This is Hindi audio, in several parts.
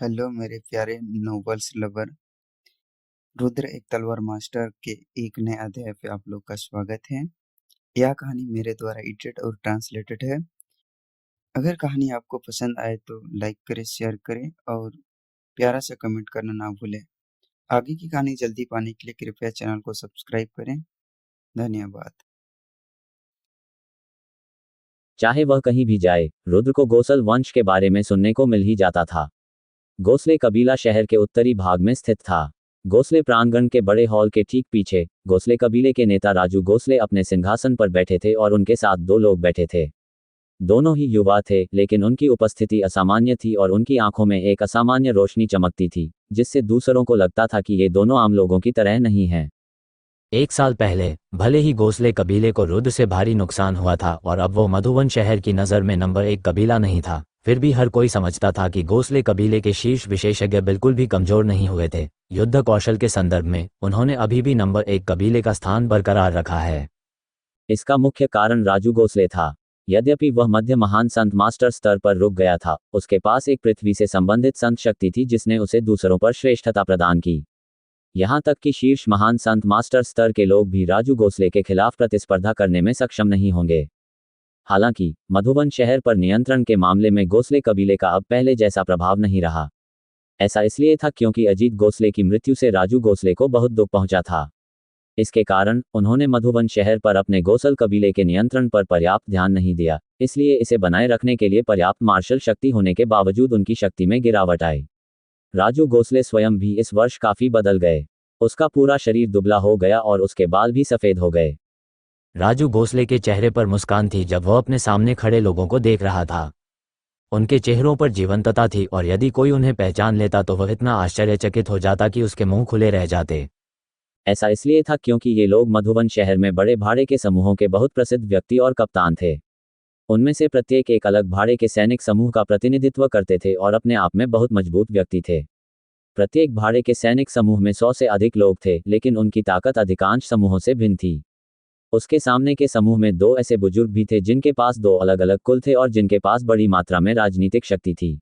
हेलो मेरे प्यारे नॉवेल्स लवर। रुद्र एक तलवार मास्टर के एक नए अध्याय पे आप लोग का स्वागत है। यह कहानी मेरे द्वारा एडिटेड और ट्रांसलेटेड है। अगर कहानी आपको पसंद आए तो लाइक करें, शेयर करें और प्यारा सा कमेंट करना ना भूलें। आगे की कहानी जल्दी पाने के लिए कृपया चैनल को सब्सक्राइब करें। धन्यवाद। चाहे वह कहीं भी जाए, रुद्र को गोसल वंश के बारे में सुनने को मिल ही जाता था। गोसले कबीला शहर के उत्तरी भाग में स्थित था। गोसले प्रांगण के बड़े हॉल के ठीक पीछे गोसले कबीले के नेता राजू गोसले अपने सिंहासन पर बैठे थे और उनके साथ दो लोग बैठे थे। दोनों ही युवा थे, लेकिन उनकी उपस्थिति असामान्य थी और उनकी आंखों में एक असामान्य रोशनी चमकती थी, जिससे दूसरों को लगता था कि ये दोनों आम लोगों की तरह नहीं हैं। एक साल पहले भले ही गोसले कबीले को रुद्र से भारी नुकसान हुआ था और अब वो मधुवन शहर की नज़र में नंबर 1 कबीला नहीं था, फिर भी हर कोई समझता था कि गोसले कबीले के शीर्ष विशेषज्ञ बिल्कुल भी कमजोर नहीं हुए थे। युद्ध कौशल के संदर्भ में उन्होंने अभी भी नंबर 1 कबीले का स्थान बरकरार रखा है। इसका मुख्य कारण राजू गोसले था। यद्यपि वह मध्य महान संत मास्टर स्तर पर रुक गया था, उसके पास एक पृथ्वी से संबंधित संत शक्ति थी जिसने उसे दूसरों पर श्रेष्ठता प्रदान की। यहाँ तक कि शीर्ष महान संत मास्टर स्तर के लोग भी राजू गोसले के खिलाफ प्रतिस्पर्धा करने में सक्षम नहीं होंगे। हालांकि मधुबन शहर पर नियंत्रण के मामले में गोसले कबीले का अब पहले जैसा प्रभाव नहीं रहा। ऐसा इसलिए था क्योंकि अजीत गोसले की मृत्यु से राजू गोसले को बहुत दुख पहुंचा था। इसके कारण उन्होंने मधुबन शहर पर अपने गोसल कबीले के नियंत्रण पर पर्याप्त ध्यान नहीं दिया, इसलिए इसे बनाए रखने के लिए पर्याप्त मार्शल शक्ति होने के बावजूद उनकी शक्ति में गिरावट आई। राजू गोसले स्वयं भी इस वर्ष काफी बदल गए। उसका पूरा शरीर दुबला हो गया और उसके बाल भी सफेद हो गए। राजू गोसले के चेहरे पर मुस्कान थी जब वह अपने सामने खड़े लोगों को देख रहा था। उनके चेहरों पर जीवंतता थी और यदि कोई उन्हें पहचान लेता तो वह इतना आश्चर्यचकित हो जाता कि उसके मुंह खुले रह जाते। ऐसा इसलिए था क्योंकि ये लोग मधुबन शहर में बड़े भाड़े के समूहों के बहुत प्रसिद्ध व्यक्ति और कप्तान थे। उनमें से प्रत्येक एक अलग भाड़े के सैनिक समूह का प्रतिनिधित्व करते थे और अपने आप में बहुत मजबूत व्यक्ति थे। प्रत्येक भाड़े के सैनिक समूह में 100 से अधिक लोग थे, लेकिन उनकी ताकत अधिकांश समूहों से भिन्न थी। उसके सामने के समूह में दो ऐसे बुजुर्ग भी थे जिनके पास दो अलग अलग कुल थे और जिनके पास बड़ी मात्रा में राजनीतिक शक्ति थी।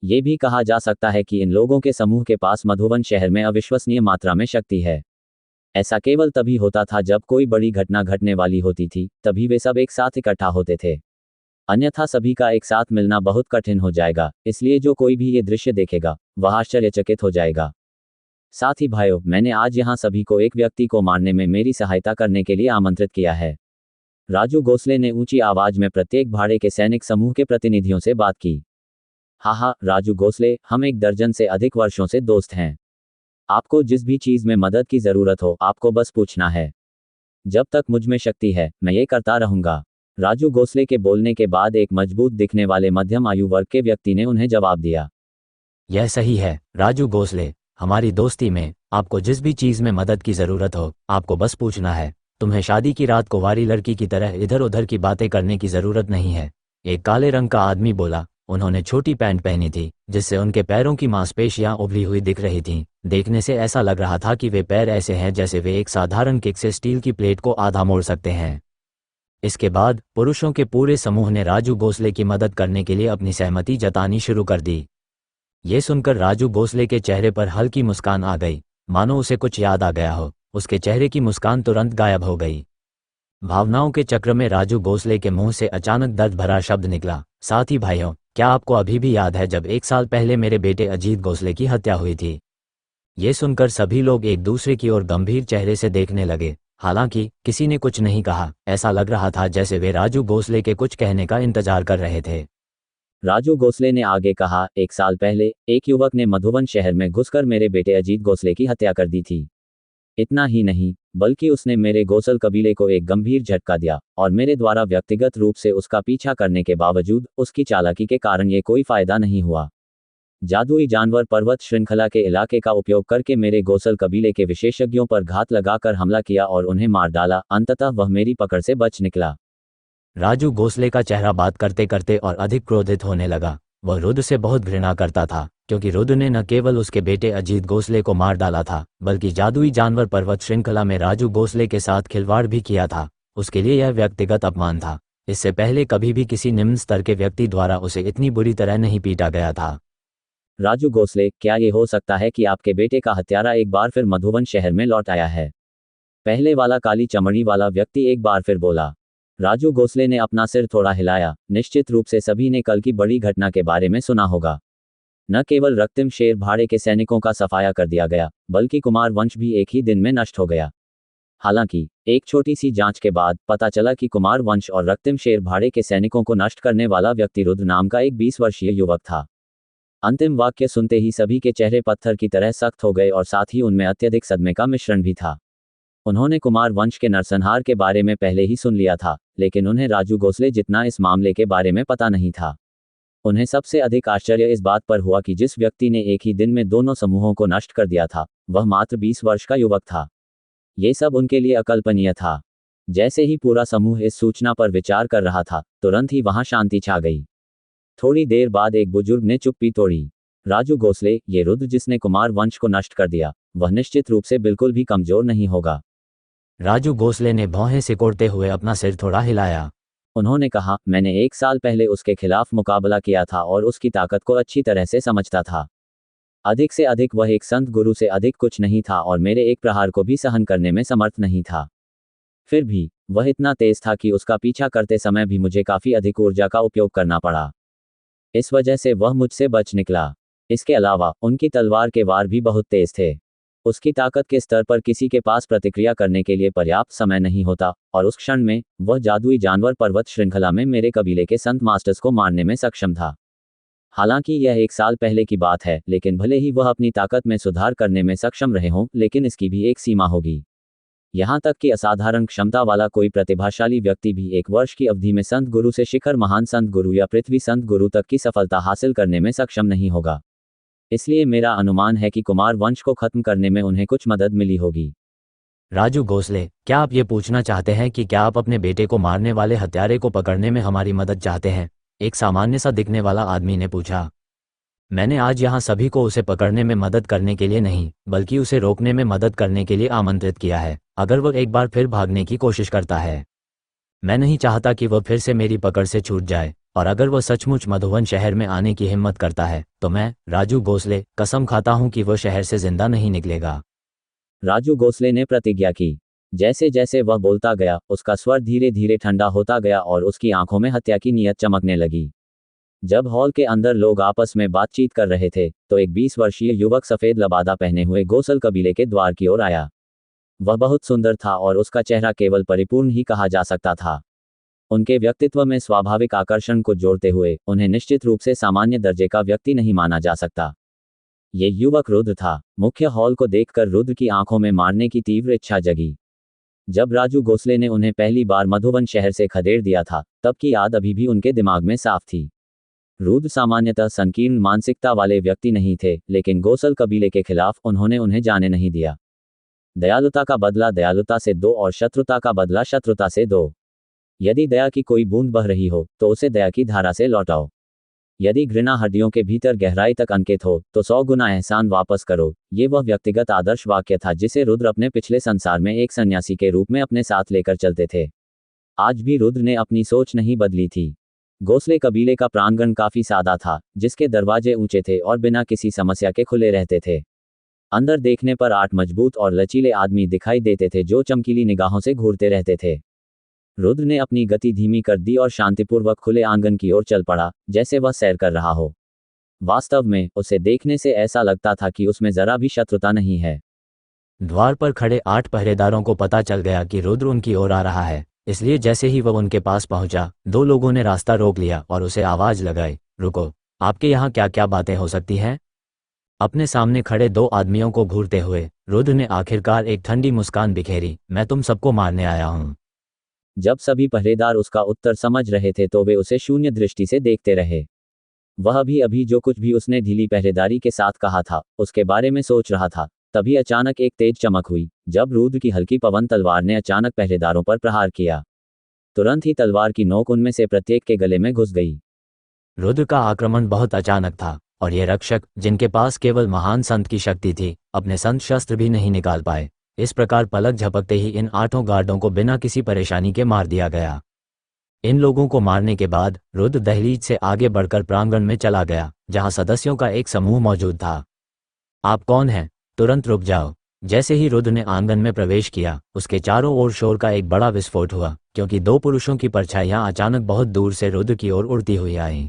ये भी कहा जा सकता है कि इन लोगों के समूह के पास मधुबन शहर में अविश्वसनीय मात्रा में शक्ति है। ऐसा केवल तभी होता था जब कोई बड़ी घटना घटने वाली होती थी, तभी वे सब एक साथ इकट्ठा होते थे। अन्यथा सभी का एक साथ मिलना बहुत कठिन हो जाएगा, इसलिए जो कोई भी ये दृश्य देखेगा वह आश्चर्यचकित हो जाएगा। साथ ही भाइयों, मैंने आज यहाँ सभी को एक व्यक्ति को मारने में मेरी सहायता करने के लिए आमंत्रित किया है। राजू गोसले ने ऊंची आवाज में प्रत्येक भाड़े के सैनिक समूह के प्रतिनिधियों से बात की। हाँ, राजू गोसले, हम 1 दर्जन से अधिक वर्षों से दोस्त हैं। आपको जिस भी चीज में मदद की जरूरत हो, आपको बस पूछना है। जब तक मुझ में शक्ति है, मैं ये करता रहूंगा। राजू गोसले के बोलने के बाद एक मजबूत दिखने वाले मध्यम आयु वर्ग के व्यक्ति ने उन्हें जवाब दिया। यह सही है राजू गोसले, हमारी दोस्ती में आपको जिस भी चीज में मदद की जरूरत हो, आपको बस पूछना है। तुम्हें शादी की रात कुंवारी लड़की की तरह इधर उधर की बातें करने की जरूरत नहीं है। एक काले रंग का आदमी बोला। उन्होंने छोटी पैंट पहनी थी जिससे उनके पैरों की मांसपेशियां उभरी हुई दिख रही थीं। देखने से ऐसा लग रहा था कि वे पैर ऐसे हैं जैसे वे एक साधारण किक से स्टील की प्लेट को आधा मोड़ सकते हैं। इसके बाद पुरुषों के पूरे समूह ने राजू गोसले की मदद करने के लिए अपनी सहमति जतानी शुरू कर दी। ये सुनकर राजू गोसले के चेहरे पर हल्की मुस्कान आ गई, मानो उसे कुछ याद आ गया हो। उसके चेहरे की मुस्कान तुरंत गायब हो गई। भावनाओं के चक्र में राजू गोसले के मुंह से अचानक दर्द भरा शब्द निकला। साथ ही भाइयों, क्या आपको अभी भी याद है जब 1 साल पहले मेरे बेटे अजीत गोसले की हत्या हुई थी? ये सुनकर सभी लोग एक दूसरे की ओर गंभीर चेहरे से देखने लगे। हालांकि किसी ने कुछ नहीं कहा। ऐसा लग रहा था जैसे वे राजू गोसले के कुछ कहने का इंतजार कर रहे थे। राजू गोसले ने आगे कहा, 1 साल पहले एक युवक ने मधुबन शहर में घुसकर मेरे बेटे अजीत गोसले की हत्या कर दी थी। इतना ही नहीं, बल्कि उसने मेरे गोसल कबीले को एक गंभीर झटका दिया और मेरे द्वारा व्यक्तिगत रूप से उसका पीछा करने के बावजूद उसकी चालाकी के कारण ये कोई फायदा नहीं हुआ। जादुई जानवर पर्वत श्रृंखला के इलाके का उपयोग करके मेरे गोसल कबीले के विशेषज्ञों पर घात लगाकर हमला किया और उन्हें मार डाला। अंततः वह मेरी पकड़ से बच निकला। राजू गोसले का चेहरा बात करते करते और अधिक क्रोधित होने लगा। वह रुद्र से बहुत घृणा करता था, क्योंकि रुद्र ने न केवल उसके बेटे अजीत गोसले को मार डाला था, बल्कि जादुई जानवर पर्वत श्रृंखला में राजू गोसले के साथ खिलवाड़ भी किया था। उसके लिए यह व्यक्तिगत अपमान था। इससे पहले कभी भी किसी निम्न स्तर के व्यक्ति द्वारा उसे इतनी बुरी तरह नहीं पीटा गया था। राजू गोसले, क्या ये हो सकता है कि आपके बेटे का हत्यारा एक बार फिर मधुबन शहर में लौट आया है? पहले वाला काली चमड़ी वाला व्यक्ति एक बार फिर बोला। राजू गोसले ने अपना सिर थोड़ा हिलाया। निश्चित रूप से सभी ने कल की बड़ी घटना के बारे में सुना होगा। न केवल रक्तिम शेर भाड़े के सैनिकों का सफाया कर दिया गया, बल्कि कुमार वंश भी एक ही दिन में नष्ट हो गया। हालांकि एक छोटी सी जांच के बाद पता चला कि कुमार वंश और रक्तिम शेर भाड़े के सैनिकों को नष्ट करने वाला व्यक्ति रुद्र नाम का एक 20 वर्षीय युवक था। अंतिम वाक्य सुनते ही सभी के चेहरे पत्थर की तरह सख्त हो गए और साथ ही उनमें अत्यधिक सदमे का मिश्रण भी था। उन्होंने कुमार वंश के नरसंहार के बारे में पहले ही सुन लिया था, लेकिन उन्हें राजू गोसले जितना इस मामले के बारे में पता नहीं था। उन्हें सबसे अधिक आश्चर्य इस बात पर हुआ कि जिस व्यक्ति ने एक ही दिन में दोनों समूहों को नष्ट कर दिया था, वह मात्र 20 वर्ष का युवक था। ये सब उनके लिए अकल्पनीय था। जैसे ही पूरा समूह इस सूचना पर विचार कर रहा था, तुरंत ही वहां शांति छा गई। थोड़ी देर बाद एक बुजुर्ग ने चुप्पी तोड़ी। राजू गोसले, ये रुद्र जिसने कुमार वंश को नष्ट कर दिया, वह निश्चित रूप से बिल्कुल भी कमजोर नहीं होगा। राजू गोसले ने भौहें सिकोड़ते हुए अपना सिर थोड़ा हिलाया। उन्होंने कहा, मैंने 1 साल पहले उसके खिलाफ मुकाबला किया था और उसकी ताकत को अच्छी तरह से समझता था। अधिक से अधिक वह एक संत गुरु से अधिक कुछ नहीं था और मेरे एक प्रहार को भी सहन करने में समर्थ नहीं था। फिर भी वह इतना तेज था कि उसका पीछा करते समय भी मुझे काफी अधिक ऊर्जा का उपयोग करना पड़ा। इस वजह से वह मुझसे बच निकला। इसके अलावा उनकी तलवार के वार भी बहुत तेज थे। उसकी ताकत के स्तर पर किसी के पास प्रतिक्रिया करने के लिए पर्याप्त समय नहीं होता, और उस क्षण में वह जादुई जानवर पर्वत श्रृंखला में मेरे कबीले के संत मास्टर्स को मारने में सक्षम था। हालांकि यह 1 साल पहले की बात है, लेकिन भले ही वह अपनी ताकत में सुधार करने में सक्षम रहे हों, लेकिन इसकी भी एक सीमा होगी। यहाँ तक कि असाधारण क्षमता वाला कोई प्रतिभाशाली व्यक्ति भी 1 वर्ष की अवधि में संत गुरु से शिखर महान संत गुरु या पृथ्वी संत गुरु तक की सफलता हासिल करने में सक्षम नहीं होगा। इसलिए मेरा अनुमान है कि कुमार वंश को खत्म करने में उन्हें कुछ मदद मिली होगी। राजू गोसले, क्या आप ये पूछना चाहते हैं कि क्या आप अपने बेटे को मारने वाले हत्यारे को पकड़ने में हमारी मदद चाहते हैं? एक सामान्य सा दिखने वाला आदमी ने पूछा। मैंने आज यहाँ सभी को उसे पकड़ने में मदद करने के लिए नहीं, बल्कि उसे रोकने में मदद करने के लिए आमंत्रित किया है, अगर वह एक बार फिर भागने की कोशिश करता है। मैं नहीं चाहता कि वह फिर से मेरी पकड़ से छूट जाए, और अगर वह सचमुच मधुबन शहर में आने की हिम्मत करता है, तो मैं, राजू गोसले, कसम खाता हूं कि वह शहर से जिंदा नहीं निकलेगा। राजू गोसले ने प्रतिज्ञा की। जैसे जैसे वह बोलता गया, उसका स्वर धीरे धीरे ठंडा होता गया और उसकी आंखों में हत्या की नीयत चमकने लगी। जब हॉल के अंदर लोग आपस में बातचीत कर रहे थे, तो एक 20 वर्षीय युवक सफेद लबादा पहने हुए गोसल कबीले के द्वार की ओर आया। वह बहुत सुंदर था और उसका चेहरा केवल परिपूर्ण ही कहा जा सकता था। उनके व्यक्तित्व में स्वाभाविक आकर्षण को जोड़ते हुए उन्हें निश्चित रूप से सामान्य दर्जे का व्यक्ति नहीं माना जा सकता। ये युवक रुद्र था। मुख्य हॉल को देखकर रुद्र की आंखों में मारने की तीव्र इच्छा जगी। जब राजू गोसले ने उन्हें पहली बार मधुबन शहर से खदेड़ दिया था, तब की याद अभी भी उनके दिमाग में साफ थी। रुद्र सामान्यतः संकीर्ण मानसिकता वाले व्यक्ति नहीं थे, लेकिन गोसल कबीले के खिलाफ उन्होंने उन्हें जाने नहीं दिया। दयालुता का बदला दयालुता से दो और शत्रुता का बदला शत्रुता से दो। यदि दया की कोई बूंद बह रही हो, तो उसे दया की धारा से लौटाओ। यदि घृणा हड्डियों के भीतर गहराई तक अंकित हो, तो 100 गुना एहसान वापस करो। ये वह व्यक्तिगत आदर्श वाक्य था जिसे रुद्र अपने पिछले संसार में एक सन्यासी के रूप में अपने साथ लेकर चलते थे। आज भी रुद्र ने अपनी सोच नहीं बदली थी। गोसले कबीले का प्रांगण काफी सादा था, जिसके दरवाजे ऊंचे थे और बिना किसी समस्या के खुले रहते थे। अंदर देखने पर 8 मजबूत और लचीले आदमी दिखाई देते थे जो चमकीली निगाहों से घूरते रहते थे। रुद्र ने अपनी गति धीमी कर दी और शांतिपूर्वक खुले आंगन की ओर चल पड़ा, जैसे वह सैर कर रहा हो। वास्तव में उसे देखने से ऐसा लगता था कि उसमें जरा भी शत्रुता नहीं है। द्वार पर खड़े 8 पहरेदारों को पता चल गया कि रुद्र उनकी ओर आ रहा है, इसलिए जैसे ही वह उनके पास पहुंचा, 2 लोगों ने रास्ता रोक लिया और उसे आवाज लगाई, रुको, आपके यहाँ क्या क्या बातें हो सकती हैं? अपने सामने खड़े 2 आदमियों को घूरते हुए रुद्र ने आखिरकार एक ठंडी मुस्कान बिखेरी, मैं तुम सबको मारने आया हूँ। जब सभी पहरेदार उसका उत्तर समझ रहे थे तो वे उसे शून्य दृष्टि से देखते रहे। वह भी अभी जो कुछ भी उसने ढीली पहरेदारी के साथ कहा था, उसके बारे में सोच रहा था। तभी अचानक एक तेज चमक हुई, जब रुद्र की हल्की पवन तलवार ने अचानक पहरेदारों पर प्रहार किया। तुरंत ही तलवार की नोक उनमें से प्रत्येक के गले में घुस गई। रुद्र का आक्रमण बहुत अचानक था, और ये रक्षक, जिनके पास केवल महान संत की शक्ति थी, अपने संत शस्त्र भी नहीं निकाल पाए। इस प्रकार पलक झपकते ही इन 8 गार्डों को बिना किसी परेशानी के मार दिया गया। इन लोगों को मारने के बाद रुद्र दहलीज से आगे बढ़कर प्रांगण में चला गया, जहां सदस्यों का एक समूह मौजूद था। आप कौन हैं? तुरंत रुक जाओ। जैसे ही रुद्र ने आंगन में प्रवेश किया, उसके चारों ओर शोर का एक बड़ा विस्फोट हुआ, क्योंकि दो पुरुषों की परछाइयां अचानक बहुत दूर से रुद्र की ओर उड़ती हुई आईं।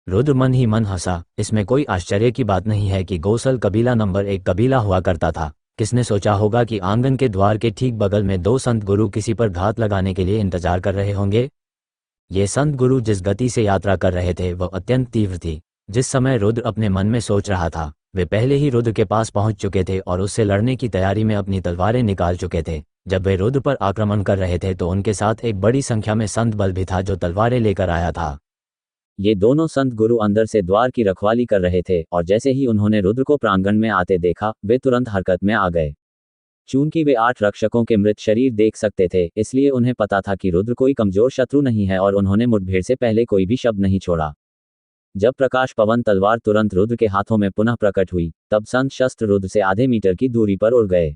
रुद्र मन ही मन हंसा। इसमें कोई आश्चर्य की बात नहीं है कि गोसल कबीला नंबर 1 कबीला हुआ करता था। किसने सोचा होगा कि आंगन के द्वार के ठीक बगल में दो संत गुरु किसी पर घात लगाने के लिए इंतजार कर रहे होंगे। ये संत गुरु जिस गति से यात्रा कर रहे थे वह अत्यंत तीव्र थी। जिस समय रुद्र अपने मन में सोच रहा था, वे पहले ही रुद्र के पास पहुंच चुके थे और उससे लड़ने की तैयारी में अपनी तलवारें निकाल चुके थे। जब वे रुद्र पर आक्रमण कर रहे थे तो उनके साथ एक बड़ी संख्या में संत बल भी था जो तलवारें लेकर आया था। ये दोनों संत गुरु अंदर से द्वार की रखवाली कर रहे थे और जैसे ही उन्होंने रुद्र को प्रांगण में आते देखा, वे तुरंत हरकत में आ गए। चूंकि वे 8 रक्षकों के मृत शरीर देख सकते थे, इसलिए उन्हें पता था कि रुद्र कोई कमजोर शत्रु नहीं है और उन्होंने मुठभेड़ से पहले कोई भी शब्द नहीं छोड़ा। जब प्रकाश पवन तलवार तुरंत रुद्र के हाथों में पुनः प्रकट हुई, तब संत शस्त्र रुद्र से आधे मीटर की दूरी पर उड़ गए।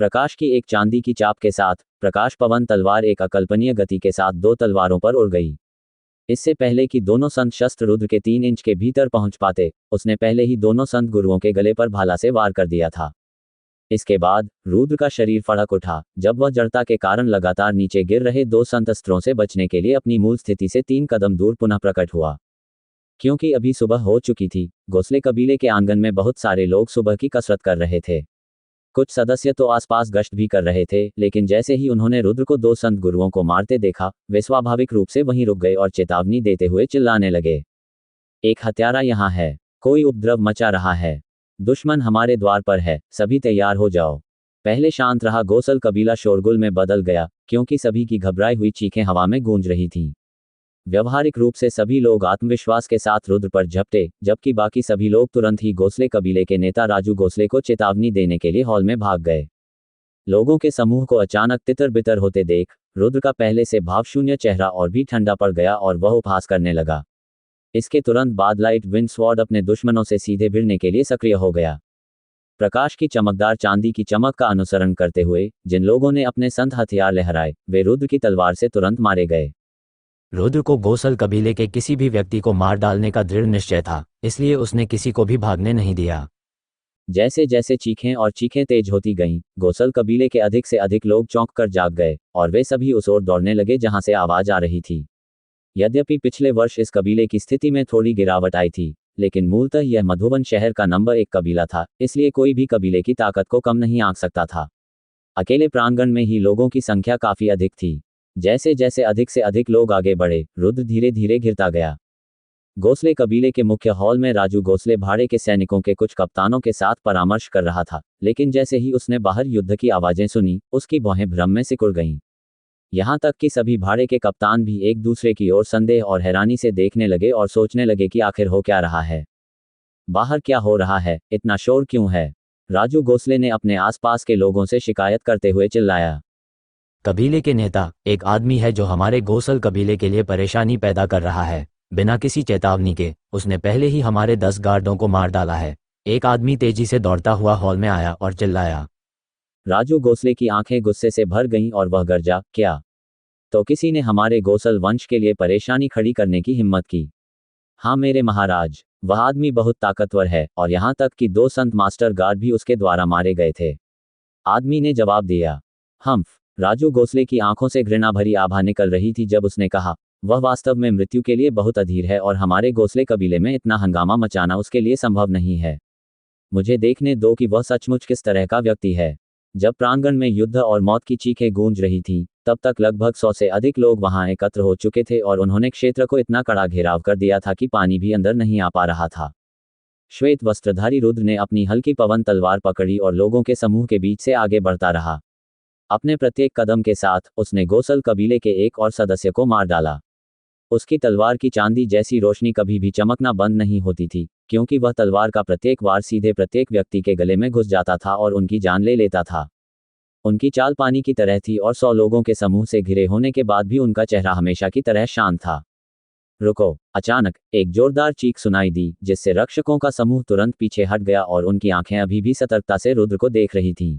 प्रकाश की एक चांदी की चाप के साथ प्रकाश पवन तलवार एक अकल्पनीय गति के साथ 2 तलवारों पर उड़ गई। इससे पहले कि दोनों संत शस्त्र रुद्र के 3 इंच के भीतर पहुंच पाते, उसने पहले ही दोनों संत गुरुओं के गले पर भाला से वार कर दिया था। इसके बाद रुद्र का शरीर फड़क उठा, जब वह जड़ता के कारण लगातार नीचे गिर रहे 2 संत अस्त्रों से बचने के लिए अपनी मूल स्थिति से 3 कदम दूर पुनः प्रकट हुआ। क्योंकि अभी सुबह हो चुकी थी, घोसले कबीले के आंगन में बहुत सारे लोग सुबह की कसरत कर रहे थे। कुछ सदस्य तो आसपास गश्त भी कर रहे थे, लेकिन जैसे ही उन्होंने रुद्र को 2 संत गुरुओं को मारते देखा, वे स्वाभाविक रूप से वहीं रुक गए और चेतावनी देते हुए चिल्लाने लगे, एक हत्यारा यहाँ है, कोई उपद्रव मचा रहा है, दुश्मन हमारे द्वार पर है, सभी तैयार हो जाओ। पहले शांत रहा गोसल कबीला शोरगुल में बदल गया, क्योंकि सभी की घबराई हुई चीखें हवा में गूंज रही थीं। व्यवहारिक रूप से सभी लोग आत्मविश्वास के साथ रुद्र पर झपटे, जबकि बाकी सभी लोग तुरंत ही गोसले कबीले के नेता राजू गोसले को चेतावनी देने के लिए हॉल में भाग गए। लोगों के समूह को अचानक तितर बितर होते देख रुद्र का पहले से भावशून्य चेहरा और भी ठंडा पड़ गया और वह उपहास करने लगा। इसके तुरंत बाद लाइट विंड स्वॉर्ड अपने दुश्मनों से सीधे भिड़ने के लिए सक्रिय हो गया। प्रकाश की चमकदार चांदी की चमक का अनुसरण करते हुए जिन लोगों ने अपने संत हथियार लहराए, वे रुद्र की तलवार से तुरंत मारे गए। रुद्र को गोसल कबीले के किसी भी व्यक्ति को मार डालने का दृढ़ निश्चय था, इसलिए उसने किसी को भी भागने नहीं दिया। जैसे जैसे चीखें तेज होती गईं, गोसल कबीले के अधिक से अधिक लोग चौंक कर जाग गए और वे सभी उस ओर दौड़ने लगे जहां से आवाज आ रही थी। यद्यपि पिछले वर्ष इस कबीले की स्थिति में थोड़ी गिरावट आई थी, लेकिन मूलतः यह मधुबन शहर का नंबर 1 कबीला था, इसलिए कोई भी कबीले की ताकत को कम नहीं आंक सकता था। अकेले प्रांगण में ही लोगों की संख्या काफी अधिक थी। जैसे जैसे अधिक से अधिक लोग आगे बढ़े, रुद्र धीरे धीरे घिरता गया। गोसले कबीले के मुख्य हॉल में राजू गोसले भाड़े के सैनिकों के कुछ कप्तानों के साथ परामर्श कर रहा था, लेकिन जैसे ही उसने बाहर युद्ध की आवाजें सुनी, उसकी भौहें भ्रम में सिकुड़ गईं। यहाँ तक कि सभी भाड़े के कप्तान भी एक दूसरे की ओर संदेह और हैरानी से देखने लगे और सोचने लगे कि आखिर हो क्या रहा है, बाहर क्या हो रहा है, इतना शोर क्यों है। राजू गोसले ने अपने आसपास के लोगों से शिकायत करते हुए चिल्लाया, कबीले के नेता, एक आदमी है जो हमारे गोसल कबीले के लिए परेशानी पैदा कर रहा है। बिना किसी चेतावनी के उसने पहले ही हमारे 10 गार्डों को मार डाला है। एक आदमी तेजी से दौड़ता हुआ हॉल में आया और चिल्लाया। राजू गोसले की आंखें गुस्से से भर गईं और वह गरजा, क्या? तो किसी ने हमारे गोसल वंश के लिए परेशानी खड़ी करने की हिम्मत की? हाँ मेरे महाराज, वह आदमी बहुत ताकतवर है और यहाँ तक कि 2 संत मास्टर गार्ड भी उसके द्वारा मारे गए थे, आदमी ने जवाब दिया। हम्फ। राजू गोसले की आंखों से घृणा भरी आभा निकल रही थी जब उसने कहा, वह वास्तव में मृत्यु के लिए बहुत अधीर है और हमारे गोसले कबीले में इतना हंगामा मचाना उसके लिए संभव नहीं है। मुझे देखने दो कि वह सचमुच किस तरह का व्यक्ति है। जब प्रांगण में युद्ध और मौत की चीखें गूंज रही थीं, तब तक लगभग 100 से अधिक लोग वहां एकत्र हो चुके थे और उन्होंने क्षेत्र को इतना कड़ा घेराव कर दिया था कि पानी भी अंदर नहीं आ पा रहा था। श्वेत वस्त्रधारी रुद्र ने अपनी हल्की पवन तलवार पकड़ी और लोगों के समूह के बीच से आगे बढ़ता रहा। अपने प्रत्येक कदम के साथ उसने गोसल कबीले के एक और सदस्य को मार डाला। उसकी तलवार की चांदी जैसी रोशनी कभी भी चमकना बंद नहीं होती थी, क्योंकि वह तलवार का प्रत्येक वार सीधे प्रत्येक व्यक्ति के गले में घुस जाता था और उनकी जान ले लेता था। उनकी चाल पानी की तरह थी और 100 लोगों के समूह से घिरे होने के बाद भी उनका चेहरा हमेशा की तरह शांत था। रुको! अचानक एक जोरदार चीख सुनाई दी, जिससे रक्षकों का समूह तुरंत पीछे हट गया और उनकी आंखें अभी भी सतर्कता से रुद्र को देख रही थीं।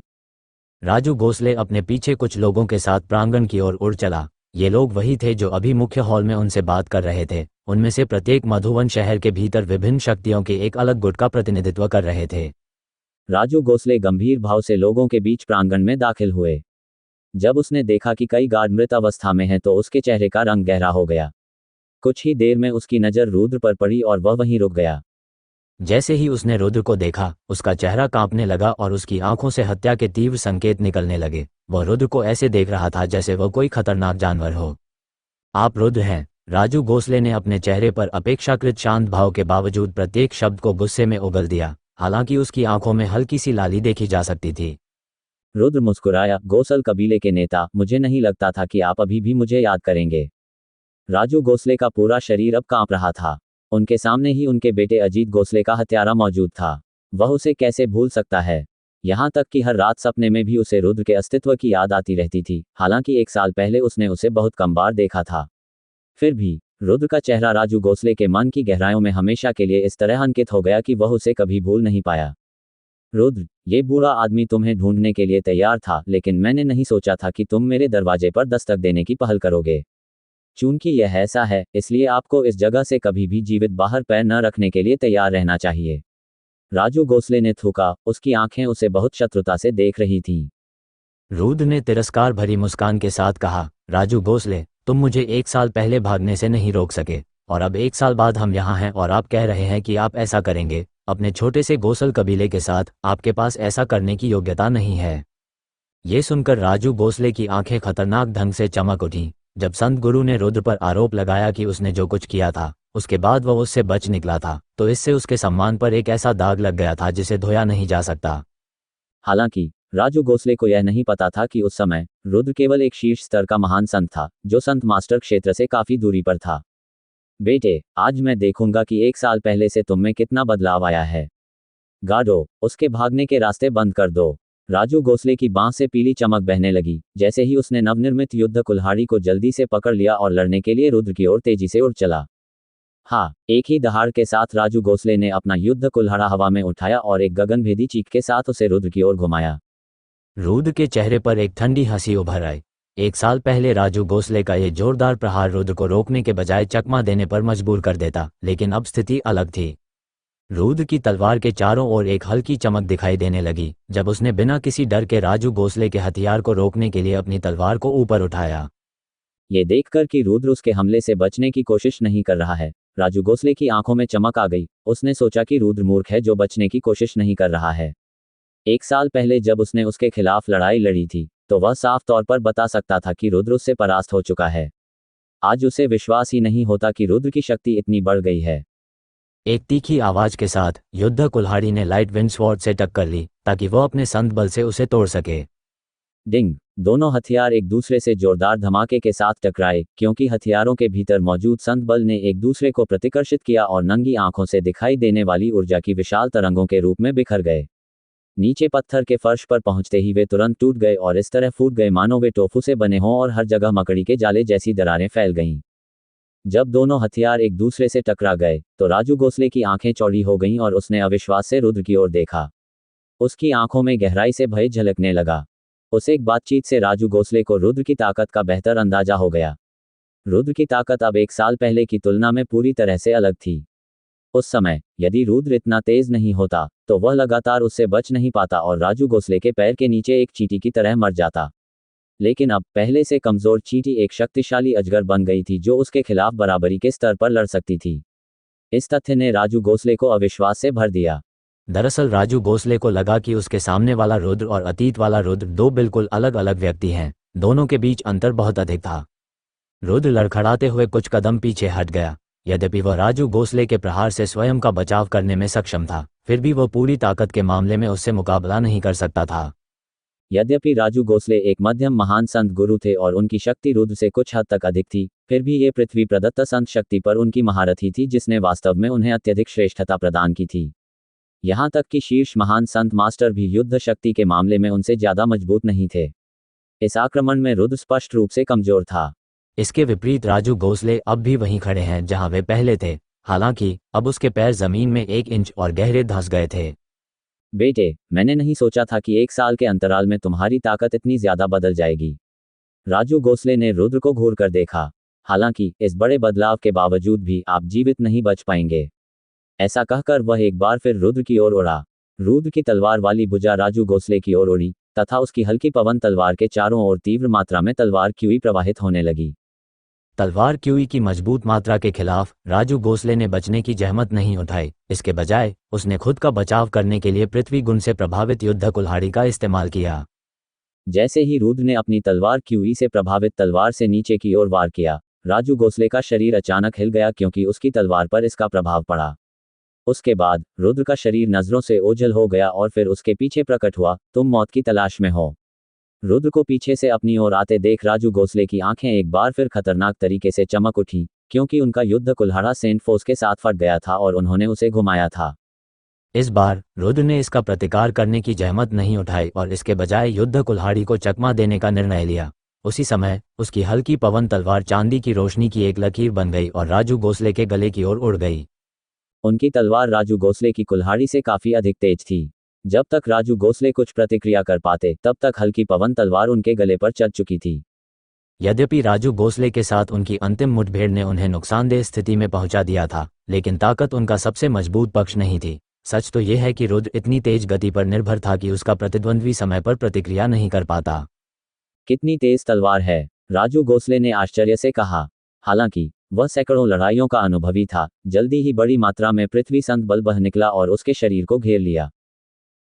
राजू गोसले अपने पीछे कुछ लोगों के साथ प्रांगण की ओर उड़ चला। ये लोग वही थे जो अभी मुख्य हॉल में उनसे बात कर रहे थे। उनमें से प्रत्येक मधुवन शहर के भीतर विभिन्न शक्तियों के एक अलग गुट का प्रतिनिधित्व कर रहे थे। राजू गोसले गंभीर भाव से लोगों के बीच प्रांगण में दाखिल हुए। जब उसने देखा कि कई गार्ड मृत अवस्था में हैं तो उसके चेहरे का रंग गहरा हो गया। कुछ ही देर में उसकी नज़र रुद्र पर पड़ी और वह वहीं रुक गया। जैसे ही उसने रुद्र को देखा, उसका चेहरा कांपने लगा और उसकी आंखों से हत्या के तीव्र संकेत निकलने लगे। वह रुद्र को ऐसे देख रहा था जैसे वह कोई खतरनाक जानवर हो। आप रुद्र हैं? राजू गोसले ने अपने चेहरे पर अपेक्षाकृत शांत भाव के बावजूद प्रत्येक शब्द को गुस्से में उगल दिया, हालांकि उसकी आंखों में हल्की सी लाली देखी जा सकती थी। रुद्र मुस्कुराया, गोसल कबीले के नेता, मुझे नहीं लगता था कि आप अभी भी मुझे याद करेंगे। राजू गोसले का पूरा शरीर अब कांप रहा था। उनके सामने ही उनके बेटे अजीत गोसले का हत्यारा मौजूद था। वह उसे कैसे भूल सकता है? यहाँ तक कि हर रात सपने में भी उसे रुद्र के अस्तित्व की याद आती रहती थी, हालांकि 1 साल पहले उसने उसे बहुत कम बार देखा था। फिर भी रुद्र का चेहरा राजू गोसले के मन की गहराइयों में हमेशा के लिए इस तरह अंकित हो गया कि वह उसे कभी भूल नहीं पाया। रुद्र, ये बूढ़ा आदमी तुम्हें ढूंढने के लिए तैयार था, लेकिन मैंने नहीं सोचा था कि तुम मेरे दरवाजे पर दस्तक देने की पहल करोगे। चूंकि यह ऐसा है, इसलिए आपको इस जगह से कभी भी जीवित बाहर पैर न रखने के लिए तैयार रहना चाहिए। राजू गोसले ने थूका, उसकी आंखें उसे बहुत शत्रुता से देख रही थीं। रुद्र ने तिरस्कार भरी मुस्कान के साथ कहा, राजू गोसले, तुम मुझे 1 साल पहले भागने से नहीं रोक सके, और अब 1 साल बाद हम यहाँ हैं और आप कह रहे हैं कि आप ऐसा करेंगे। अपने छोटे से गोसल कबीले के साथ आपके पास ऐसा करने की योग्यता नहीं है। ये सुनकर राजू गोसले की आंखें खतरनाक ढंग से चमक उठीं। जब संत गुरु ने रुद्र पर आरोप लगाया कि उसने जो कुछ किया था उसके बाद वह उससे बच निकला था, तो इससे उसके सम्मान पर एक ऐसा दाग लग गया था जिसे धोया नहीं जा सकता। हालांकि राजू गोसले को यह नहीं पता था कि उस समय रुद्र केवल एक शीर्ष स्तर का महान संत था, जो संत मास्टर क्षेत्र से काफी दूरी पर था। बेटे, आज मैं देखूंगा कि 1 साल पहले से तुम में कितना बदलाव आया है। गार्डो, उसके भागने के रास्ते बंद कर दो। राजू गोसले की बांह से पीली चमक बहने लगी, जैसे ही उसने नवनिर्मित युद्ध कुल्हाड़ी को जल्दी से पकड़ लिया और लड़ने के लिए रुद्र की ओर तेजी से उड़ चला। हाँ, एक ही दहाड़ के साथ राजू गोसले ने अपना युद्ध कुल्हाड़ा हवा में उठाया और एक गगनभेदी चीख के साथ उसे रुद्र की ओर घुमाया। रुद्र के चेहरे पर एक ठंडी हंसी उभर आई। 1 साल पहले राजू गोसले का ये जोरदार प्रहार रुद्र को रोकने के बजाय चकमा देने पर मजबूर कर देता, लेकिन अब स्थिति अलग थी। रुद्र की तलवार के चारों ओर एक हल्की चमक दिखाई देने लगी जब उसने बिना किसी डर के राजू गोसले के हथियार को रोकने के लिए अपनी तलवार को ऊपर उठाया। ये देखकर कि रुद्र उसके हमले से बचने की कोशिश नहीं कर रहा है, राजू गोसले की आंखों में चमक आ गई। उसने सोचा कि रुद्र मूर्ख है जो बचने की कोशिश नहीं कर रहा है। 1 साल पहले जब उसने उसके खिलाफ लड़ाई लड़ी थी, तो वह साफ तौर पर बता सकता था कि रुद्र उससे परास्त हो चुका है। आज उसे विश्वास ही नहीं होता कि रुद्र की शक्ति इतनी बढ़ गई है। एक तीखी आवाज के साथ युद्ध कुल्हाड़ी ने लाइट विंड स्वॉर्ड से टक्कर ली ताकि वह अपने संत बल से उसे तोड़ सके। डिंग, दोनों हथियार एक दूसरे से जोरदार धमाके के साथ टकराए, क्योंकि हथियारों के भीतर मौजूद संत बल ने एक दूसरे को प्रतिकर्षित किया और नंगी आंखों से दिखाई देने वाली ऊर्जा की विशाल तरंगों के रूप में बिखर गए। नीचे पत्थर के फर्श पर पहुंचते ही वे तुरंत टूट गए और इस तरह फूट गए मानो वे टोफू से बने हों और हर जगह मकड़ी के जाले जैसी दरारें फैल गईं। जब दोनों हथियार एक दूसरे से टकरा गए तो राजू गोसले की आंखें चौड़ी हो गईं और उसने अविश्वास से रुद्र की ओर देखा। उसकी आंखों में गहराई से भय झलकने लगा। उस एक बातचीत से राजू गोसले को रुद्र की ताकत का बेहतर अंदाजा हो गया। रुद्र की ताकत अब 1 साल पहले की तुलना में पूरी तरह से अलग थी। उस समय यदि रुद्र इतना तेज नहीं होता तो वह लगातार उससे बच नहीं पाता और राजू गोसले के पैर के नीचे एक चींटी की तरह मर जाता। लेकिन अब पहले से कमजोर चींटी एक शक्तिशाली अजगर बन गई थी जो उसके खिलाफ बराबरी के स्तर पर लड़ सकती थी। इस तथ्य ने राजू गोसले को अविश्वास से भर दिया। दरअसल राजू गोसले को लगा कि उसके सामने वाला रुद्र और अतीत वाला रुद्र 2 बिल्कुल अलग अलग व्यक्ति हैं। दोनों के बीच अंतर बहुत अधिक था। रुद्र लड़खड़ाते हुए कुछ कदम पीछे हट गया। यद्यपि वह राजू गोसले के प्रहार से स्वयं का बचाव करने में सक्षम था, फिर भी वह पूरी ताकत के मामले में उससे मुकाबला नहीं कर सकता था। यद्यपि राजू गोसले एक मध्यम महान संत गुरु थे और उनकी शक्ति रुद्र से कुछ हद तक अधिक थी, फिर भी ये पृथ्वी प्रदत्त संत शक्ति पर उनकी महारत ही थी जिसने वास्तव में उन्हें अत्यधिक श्रेष्ठता प्रदान की थी। यहाँ तक कि शीर्ष महान संत मास्टर भी युद्ध शक्ति के मामले में उनसे ज्यादा मजबूत नहीं थे। इस आक्रमण में रुद्र स्पष्ट रूप से कमजोर था। इसके विपरीत राजू गोसले अब भी वहीं खड़े हैं जहां वे पहले थे, हालांकि अब उसके पैर जमीन में 1 इंच और गहरे धंस गए थे। बेटे, मैंने नहीं सोचा था कि 1 साल के अंतराल में तुम्हारी ताकत इतनी ज्यादा बदल जाएगी। राजू गोसले ने रुद्र को घूर कर देखा। हालांकि इस बड़े बदलाव के बावजूद भी आप जीवित नहीं बच पाएंगे। ऐसा कहकर वह एक बार फिर रुद्र की ओर उड़ा। रुद्र की तलवार वाली भुजा राजू गोसले की ओर उड़ी तथा उसकी हल्की पवन तलवार के चारों ओर तीव्र मात्रा में तलवार क्यूई प्रवाहित होने लगी। तलवार क्यूई की मजबूत मात्रा के खिलाफ राजू गोसले ने बचने की जहमत नहीं उठाई। इसके बजाय उसने खुद का बचाव करने के लिए पृथ्वी गुण से प्रभावित युद्ध कुल्हाड़ी का इस्तेमाल किया। जैसे ही रुद्र ने अपनी तलवार क्यूई से प्रभावित तलवार से नीचे की ओर वार किया, राजू गोसले का शरीर अचानक हिल गया क्योंकि उसकी तलवार पर इसका प्रभाव पड़ा। उसके बाद रुद्र का शरीर नजरों से ओझल हो गया और फिर उसके पीछे प्रकट हुआ, तुम मौत की तलाश में हो। रुद्र को पीछे से अपनी ओर आते देख राजू गोसले की आंखें एक बार फिर खतरनाक तरीके से चमक उठी, क्योंकि उनका युद्ध कुल्हाड़ा सेंट फोर्स के साथ फट गया था और उन्होंने उसे घुमाया था। इस बार रुद्र ने इसका प्रतिकार करने की जहमत नहीं उठाई और इसके बजाय युद्ध कुल्हाड़ी को चकमा देने का निर्णय लिया। उसी समय उसकी हल्की पवन तलवार चांदी की रोशनी की एक लकीर बन गई और राजू गोसले के गले की ओर उड़ गई। उनकी तलवार राजू गोसले की कुल्हाड़ी से काफी अधिक तेज थी। जब तक राजू गोसले कुछ प्रतिक्रिया कर पाते तब तक हल्की पवन तलवार उनके गले पर चढ़ चुकी थी। यद्यपि राजू गोसले के साथ उनकी अंतिम मुठभेड़ ने उन्हें नुकसानदेह स्थिति में पहुंचा दिया था, लेकिन ताकत उनका सबसे मजबूत पक्ष नहीं थी। सच तो यह है कि रुद्र इतनी तेज गति पर निर्भर था कि उसका प्रतिद्वंद्वी समय पर प्रतिक्रिया नहीं कर पाता। कितनी तेज तलवार है, राजू गोसले ने आश्चर्य से कहा। हालांकि वह सैकड़ों लड़ाइयों का अनुभवी था, जल्दी ही बड़ी मात्रा में पृथ्वी संत बल बह निकला और उसके शरीर को घेर लिया।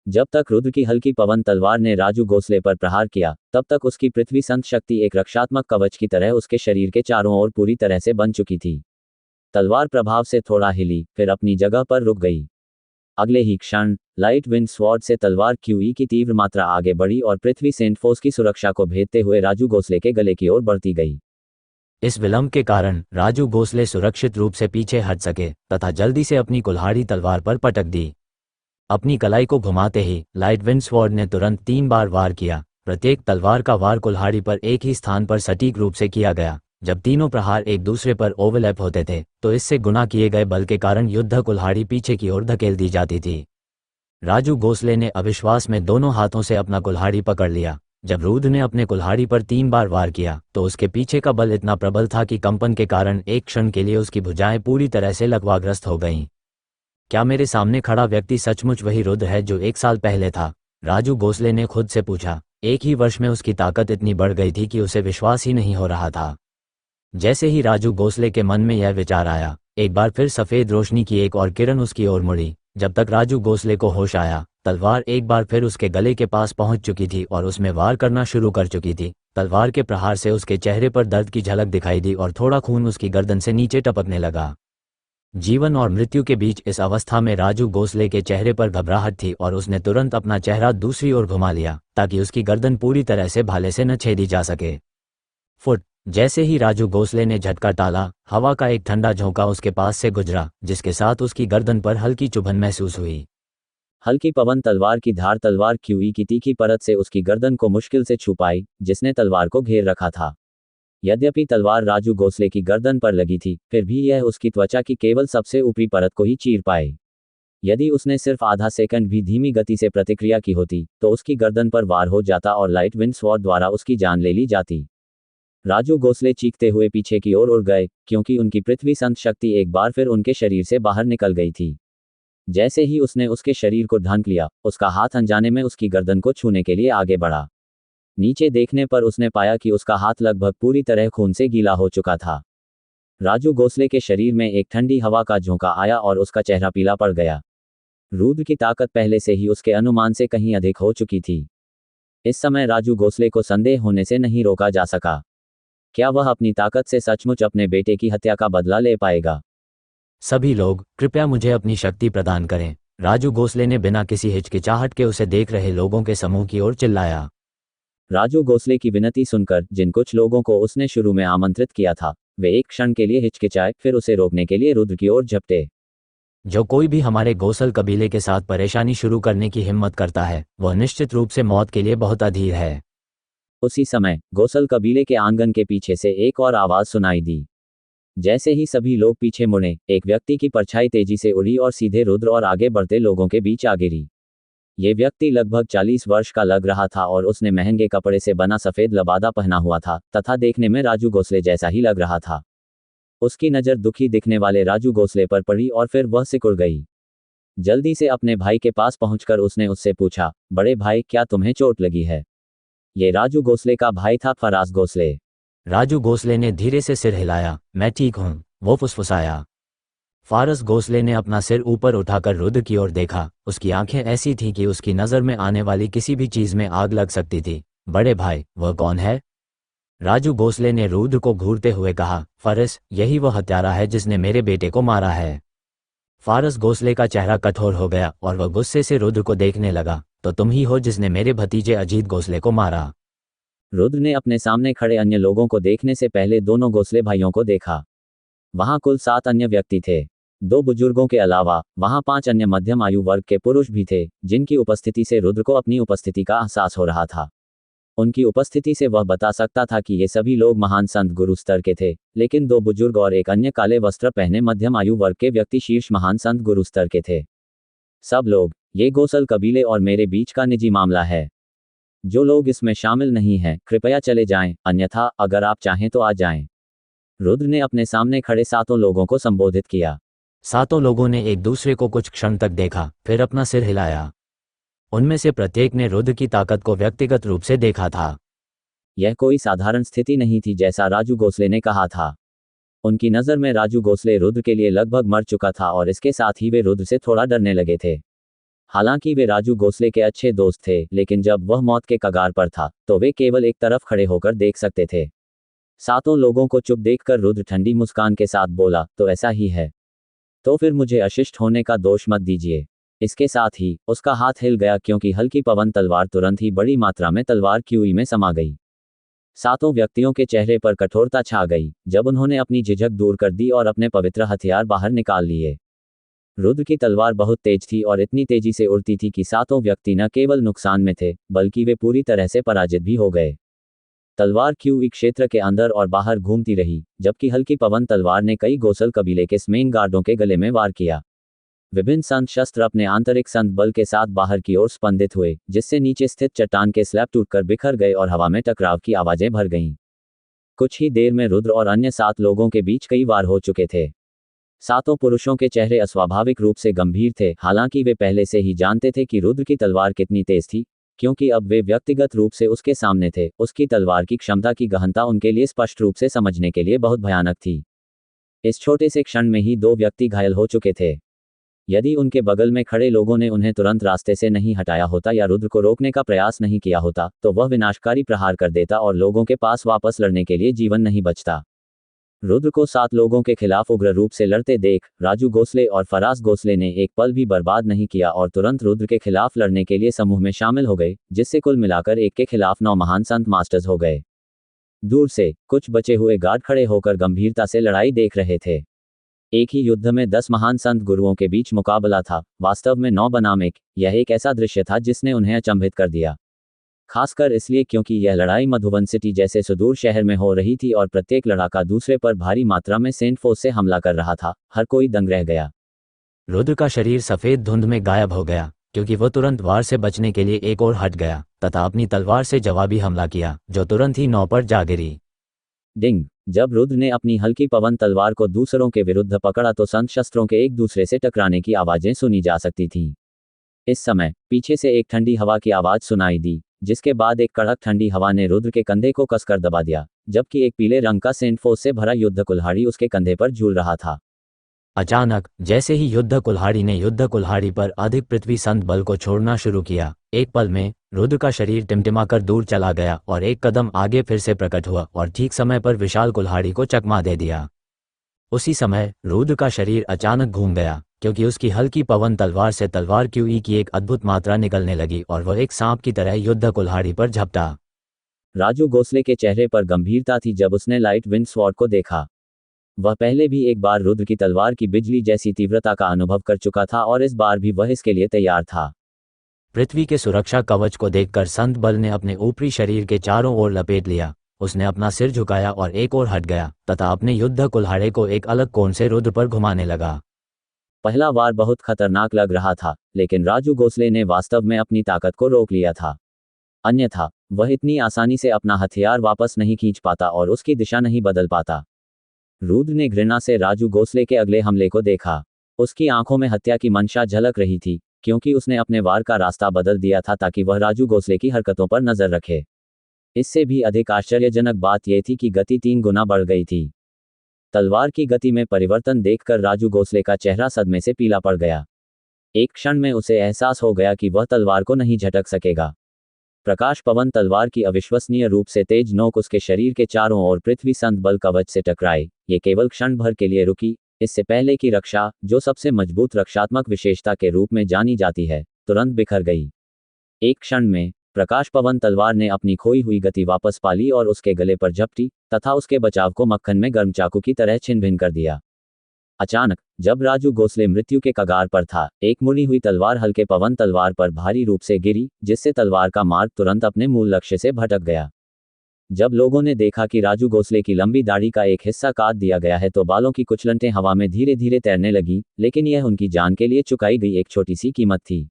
जब तक रुद्र की हल्की पवन तलवार ने राजू गोसले पर प्रहार किया, तब तक उसकी पृथ्वी संत शक्ति एक रक्षात्मक कवच की तरह उसके शरीर के चारों ओर पूरी तरह से बन चुकी थी। तलवार प्रभाव से थोड़ा हिली, फिर अपनी जगह पर रुक गई। अगले ही क्षण लाइट विंड स्वॉर्ड से तलवार क्यूई की तीव्र मात्रा आगे बढ़ी और पृथ्वी सेंट फोर्स की सुरक्षा को भेदते हुए राजू गोसले के गले की ओर बढ़ती गई। इस विलंब के कारण राजू गोसले सुरक्षित रूप से पीछे हट सके तथा जल्दी से अपनी कुल्हाड़ी तलवार पर पटक दी। अपनी कलाई को घुमाते ही लाइट विंड स्वॉर्ड ने तुरंत 3 बार वार किया। प्रत्येक तलवार का वार कुल्हाड़ी पर एक ही स्थान पर सटीक रूप से किया गया। जब तीनों प्रहार एक दूसरे पर ओवरलैप होते थे तो इससे गुना किए गए बल के कारण युद्ध कुल्हाड़ी पीछे की ओर धकेल दी जाती थी। राजू गोसले ने अविश्वास में दोनों हाथों से अपना कुल्हाड़ी पकड़ लिया। जब रुद्र ने अपने कुल्हाड़ी पर 3 बार वार किया तो उसके पीछे का बल इतना प्रबल था कि कंपन के कारण एक क्षण के लिए उसकी भुजाएं पूरी तरह से लकवाग्रस्त हो गईं। क्या मेरे सामने खड़ा व्यक्ति सचमुच वही रुद्र है जो 1 साल पहले था? राजू गोसले ने खुद से पूछा। एक ही वर्ष में उसकी ताकत इतनी बढ़ गई थी कि उसे विश्वास ही नहीं हो रहा था। जैसे ही राजू गोसले के मन में यह विचार आया, एक बार फिर सफेद रोशनी की एक और किरण उसकी ओर मुड़ी। जब तक राजू गोसले को होश आया, तलवार एक बार फिर उसके गले के पास पहुंच चुकी थी और उसमें वार करना शुरू कर चुकी थी। तलवार के प्रहार से उसके चेहरे पर दर्द की झलक दिखाई दी और थोड़ा खून उसकी गर्दन से नीचे टपकने लगा। जीवन और मृत्यु के बीच इस अवस्था में राजू गोसले के चेहरे पर घबराहट थी और उसने तुरंत अपना चेहरा दूसरी ओर घुमा लिया ताकि उसकी गर्दन पूरी तरह से भाले से न छेदी जा सके। फुट जैसे ही राजू गोसले ने झटका टाला, हवा का एक ठंडा झोंका उसके पास से गुजरा, जिसके साथ उसकी गर्दन पर हल्की चुभन महसूस हुई। हल्की पवन तलवार की धार तलवार क्यूई की तीखी परत से उसकी गर्दन को मुश्किल से छू पाई, जिसने तलवार को घेर रखा था। यद्यपि तलवार राजू गोसले की गर्दन पर लगी थी, फिर भी यह उसकी त्वचा की केवल सबसे ऊपरी परत को ही चीर पाए। यदि उसने सिर्फ आधा सेकंड भी धीमी गति से प्रतिक्रिया की होती तो उसकी गर्दन पर वार हो जाता और लाइट विंड स्वॉर्ड द्वारा उसकी जान ले ली जाती। राजू गोसले चीखते हुए पीछे की ओर उड़ गए, क्योंकि उनकी पृथ्वी संत शक्ति एक बार फिर उनके शरीर से बाहर निकल गई थी। जैसे ही उसने उसके शरीर को ढांक लिया, उसका हाथ अनजाने में उसकी गर्दन को छूने के लिए आगे बढ़ा। नीचे देखने पर उसने पाया कि उसका हाथ लगभग पूरी तरह खून से गीला हो चुका था। राजू गोसले के शरीर में एक ठंडी हवा का झोंका आया और उसका चेहरा पीला पड़ गया। रुद्र की ताकत पहले से ही उसके अनुमान से कहीं अधिक हो चुकी थी। इस समय राजू गोसले को संदेह होने से नहीं रोका जा सका। क्या वह अपनी ताकत से सचमुच अपने बेटे की हत्या का बदला ले पाएगा? सभी लोग कृपया मुझे अपनी शक्ति प्रदान करें, राजू गोसले ने बिना किसी हिचकिचाहट के उसे देख रहे लोगों के समूह की ओर चिल्लाया। राजू गोसले की विनती सुनकर जिन कुछ लोगों को उसने शुरू में आमंत्रित किया था, वे एक क्षण के लिए हिचकिचाए, फिर उसे रोकने के लिए रुद्र की ओर झपटे। जो कोई भी हमारे गोसल कबीले के साथ परेशानी शुरू करने की हिम्मत करता है, वह निश्चित रूप से मौत के लिए बहुत अधीर है। उसी समय गोसल कबीले के आंगन के पीछे से एक और आवाज सुनाई दी। जैसे ही सभी लोग पीछे मुड़े, एक व्यक्ति की परछाई तेजी से उड़ी और सीधे रुद्र और आगे बढ़ते लोगों के बीच आ गिरी। ये व्यक्ति लगभग 40 वर्ष का लग रहा था और उसने महंगे कपड़े से बना सफेद लबादा पहना हुआ था तथा देखने में राजू गोसले जैसा ही लग रहा था। उसकी नज़र दुखी दिखने वाले राजू गोसले पर पड़ी और फिर वह सिकुड़ गई। जल्दी से अपने भाई के पास पहुंचकर उसने उससे पूछा, बड़े भाई क्या तुम्हें चोट लगी है? ये राजू गोसले का भाई था फराज गोसले। राजू गोसले ने धीरे से सिर हिलाया। मैं ठीक हूँ, वो फुसफुसाया। फारस गोसले ने अपना सिर ऊपर उठाकर रुद्र की ओर देखा। उसकी आंखें ऐसी थीं कि उसकी नज़र में आने वाली किसी भी चीज़ में आग लग सकती थी। बड़े भाई, वह कौन है? राजू गोसले ने रुद्र को घूरते हुए कहा, फारस, यही वह हत्यारा है जिसने मेरे बेटे को मारा है। फारस गोसले का चेहरा कठोर हो गया और वह गुस्से से रुद्र को देखने लगा। तो तुम ही हो जिसने मेरे भतीजे अजीत गोसले को मारा। रुद्र ने अपने सामने खड़े अन्य लोगों को देखने से पहले दोनों गोसले भाइयों को देखा। वहां कुल 7 अन्य व्यक्ति थे। 2 बुजुर्गों के अलावा वहां 5 अन्य मध्यम आयु वर्ग के पुरुष भी थे, जिनकी उपस्थिति से रुद्र को अपनी उपस्थिति का एहसास हो रहा था। उनकी उपस्थिति से वह बता सकता था कि ये सभी लोग महान संत गुरु स्तर के थे, लेकिन 2 बुजुर्ग और एक अन्य काले वस्त्र पहने मध्यम आयु वर्ग के व्यक्ति शीर्ष महान संत गुरु स्तर के थे। सब लोग, ये गोसल कबीले और मेरे बीच का निजी मामला है। जो लोग इसमें शामिल नहीं हैं, कृपया चले जाएं, अन्यथा अगर आप चाहें तो आ जाएं। रुद्र ने अपने सामने खड़े 7 लोगों को संबोधित किया। 7 लोगों ने एक दूसरे को कुछ क्षण तक देखा, फिर अपना सिर हिलाया। उनमें से प्रत्येक ने रुद्र की ताकत को व्यक्तिगत रूप से देखा था। यह कोई साधारण स्थिति नहीं थी जैसा राजू गोसले ने कहा था। उनकी नज़र में राजू गोसले रुद्र के लिए लगभग मर चुका था और इसके साथ ही वे रुद्र से थोड़ा डरने लगे थे। हालांकि वे राजू गोसले के अच्छे दोस्त थे, लेकिन जब वह मौत के कगार पर था तो वे केवल एक तरफ खड़े होकर देख सकते थे। 7 लोगों को चुप देखकर रुद्र ठंडी मुस्कान के साथ बोला, तो ऐसा ही है। तो फिर मुझे अशिष्ट होने का दोष मत दीजिए। इसके साथ ही उसका हाथ हिल गया क्योंकि हल्की पवन तलवार तुरंत ही बड़ी मात्रा में तलवार क्यूई में समा गई। 7 व्यक्तियों के चेहरे पर कठोरता छा गई जब उन्होंने अपनी झिझक दूर कर दी और अपने पवित्र हथियार बाहर निकाल लिए। रुद्र की तलवार बहुत तेज थी और इतनी तेजी से उड़ती थी कि 7 व्यक्ति न केवल नुकसान में थे, बल्कि वे पूरी तरह से पराजित भी हो गए। तलवार क्यूई क्षेत्र के अंदर और बाहर घूमती रही, जबकि हल्की पवन तलवार ने कई गोसल कबीले के स्मेन गार्डों के गले में वार किया। विभिन्न संत शस्त्र अपने आंतरिक संत बल के साथ बाहर की ओर स्पंदित हुए, जिससे नीचे स्थित चट्टान के स्लैब टूटकर बिखर गए और हवा में टकराव की आवाजें भर गईं। कुछ ही देर में रुद्र और अन्य 7 लोगों के बीच कई वार हो चुके थे। 7 पुरुषों के चेहरे अस्वाभाविक रूप से गंभीर थे, हालांकि वे पहले से ही जानते थे कि रुद्र की तलवार कितनी तेज थी, क्योंकि अब वे व्यक्तिगत रूप से उसके सामने थे। उसकी तलवार की क्षमता की गहनता उनके लिए स्पष्ट रूप से समझने के लिए बहुत भयानक थी। इस छोटे से क्षण में ही 2 व्यक्ति घायल हो चुके थे। यदि उनके बगल में खड़े लोगों ने उन्हें तुरंत रास्ते से नहीं हटाया होता या रुद्र को रोकने का प्रयास नहीं किया होता, तो वह विनाशकारी प्रहार कर देता और लोगों के पास वापस लड़ने के लिए जीवन नहीं बचता। रुद्र को 7 लोगों के खिलाफ उग्र रूप से लड़ते देख राजू गोसले और फराज गोसले ने एक पल भी बर्बाद नहीं किया और तुरंत रुद्र के खिलाफ लड़ने के लिए समूह में शामिल हो गए, जिससे कुल मिलाकर 1 के खिलाफ 9 महान संत मास्टर्स हो गए। दूर से कुछ बचे हुए गार्ड खड़े होकर गंभीरता से लड़ाई देख रहे थे। एक ही युद्ध में 10 महान संत गुरुओं के बीच मुकाबला था, वास्तव में 9 बनाम 1। यह एक ऐसा दृश्य था जिसने उन्हें अचंभित कर दिया, खासकर इसलिए क्योंकि यह लड़ाई मधुबन सिटी जैसे सुदूर शहर में हो रही थी और प्रत्येक लड़ाका दूसरे पर भारी मात्रा में सेंट फोर्स से हमला कर रहा था। हर कोई दंग रह गया। रुद्र का शरीर सफेद धुंध में गायब हो गया, क्योंकि वह तुरंत वार से बचने के लिए एक और हट गया तथा अपनी तलवार से जवाबी हमला किया, जो तुरंत ही 9 पर जा गिरी। डिंग! जब रुद्र ने अपनी हल्की पवन तलवार को दूसरों के विरुद्ध पकड़ा तो संत शस्त्रों के एक दूसरे से टकराने की आवाजें सुनी जा सकती थीं। इस समय पीछे से एक ठंडी हवा की आवाज सुनाई दी, जिसके बाद एक कड़क ठंडी हवा ने रुद्र के कंधे को कसकर दबा दिया, जबकि एक पीले रंग का सेंट फोर्स से भरा युद्ध कुल्हाड़ी उसके कंधे पर झूल रहा था। अचानक जैसे ही युद्ध कुल्हाड़ी ने युद्ध कुल्हाड़ी पर अधिक पृथ्वी संत बल को छोड़ना शुरू किया, एक पल में रुद्र का शरीर टिमटिमाकर दूर चला गया और एक कदम आगे फिर से प्रकट हुआ और ठीक समय पर विशाल कुल्हाड़ी को चकमा दे दिया। उसी समय रुद्र का शरीर अचानक घूम गया, क्योंकि उसकी हल्की पवन तलवार से तलवार क्यूई की एक अद्भुत मात्रा निकलने लगी और वह एक सांप की तरह युद्ध कुल्हाड़ी पर झपटा। राजू गोसले के चेहरे पर गंभीरता थी जब उसने लाइट विंड स्वॉर्ड को देखा। वह पहले भी एक बार रुद्र की तलवार की बिजली जैसी तीव्रता का अनुभव कर चुका था और इस बार भी वह इसके लिए तैयार था। पृथ्वी के सुरक्षा कवच को देखकर संत बल ने अपने ऊपरी शरीर के चारों ओर लपेट लिया। उसने अपना सिर झुकाया और एक ओर हट गया तथा अपने युद्ध कुल्हाड़े को एक अलग कोण से रुद्र पर घुमाने लगा। पहला वार बहुत खतरनाक लग रहा था, लेकिन राजू गोसले ने वास्तव में अपनी ताकत को रोक लिया था। अन्यथा वह इतनी आसानी से अपना हथियार वापस नहीं खींच पाता और उसकी दिशा नहीं बदल पाता। रुद्र ने घृणा से राजू गोसले के अगले हमले को देखा। उसकी आंखों में हत्या की मंशा झलक रही थी, क्योंकि उसने अपने वार का रास्ता बदल दिया था ताकि वह राजू गोसले की हरकतों पर नजर रखे। इससे भी अधिक आश्चर्यजनक बात यह थी कि गति 3 गुना बढ़ गई थी। तलवार की गति में परिवर्तन देखकर राजू गोसले का चेहरा सदमे से पीला पड़ गया। एक क्षण में उसे एहसास हो गया कि वह तलवार को नहीं झटक सकेगा। प्रकाश पवन तलवार की अविश्वसनीय रूप से तेज नोक उसके शरीर के चारों ओर पृथ्वी संत बल कवच से टकराई। ये केवल क्षण भर के लिए रुकी, इससे पहले की रक्षा, जो सबसे मजबूत रक्षात्मक विशेषता के रूप में जानी जाती है, तुरंत बिखर गई। एक क्षण में प्रकाश पवन तलवार ने अपनी खोई हुई गति वापस पा ली और उसके गले पर झपटी तथा उसके बचाव को मक्खन में गर्म चाकू की तरह छिन्न भिन्न कर दिया। अचानक जब राजू गोसले मृत्यु के कगार पर था, एक मुड़ी हुई तलवार हल्के पवन तलवार पर भारी रूप से गिरी, जिससे तलवार का मार्ग तुरंत अपने मूल लक्ष्य से भटक गया। जब लोगों ने देखा कि राजू गोसले की लंबी दाढ़ी का एक हिस्सा काट दिया गया है तो बालों की कुछ लंटें हवा में धीरे धीरे तैरने लगी, लेकिन यह उनकी जान के लिए चुकाई गई एक छोटी सी कीमत थी।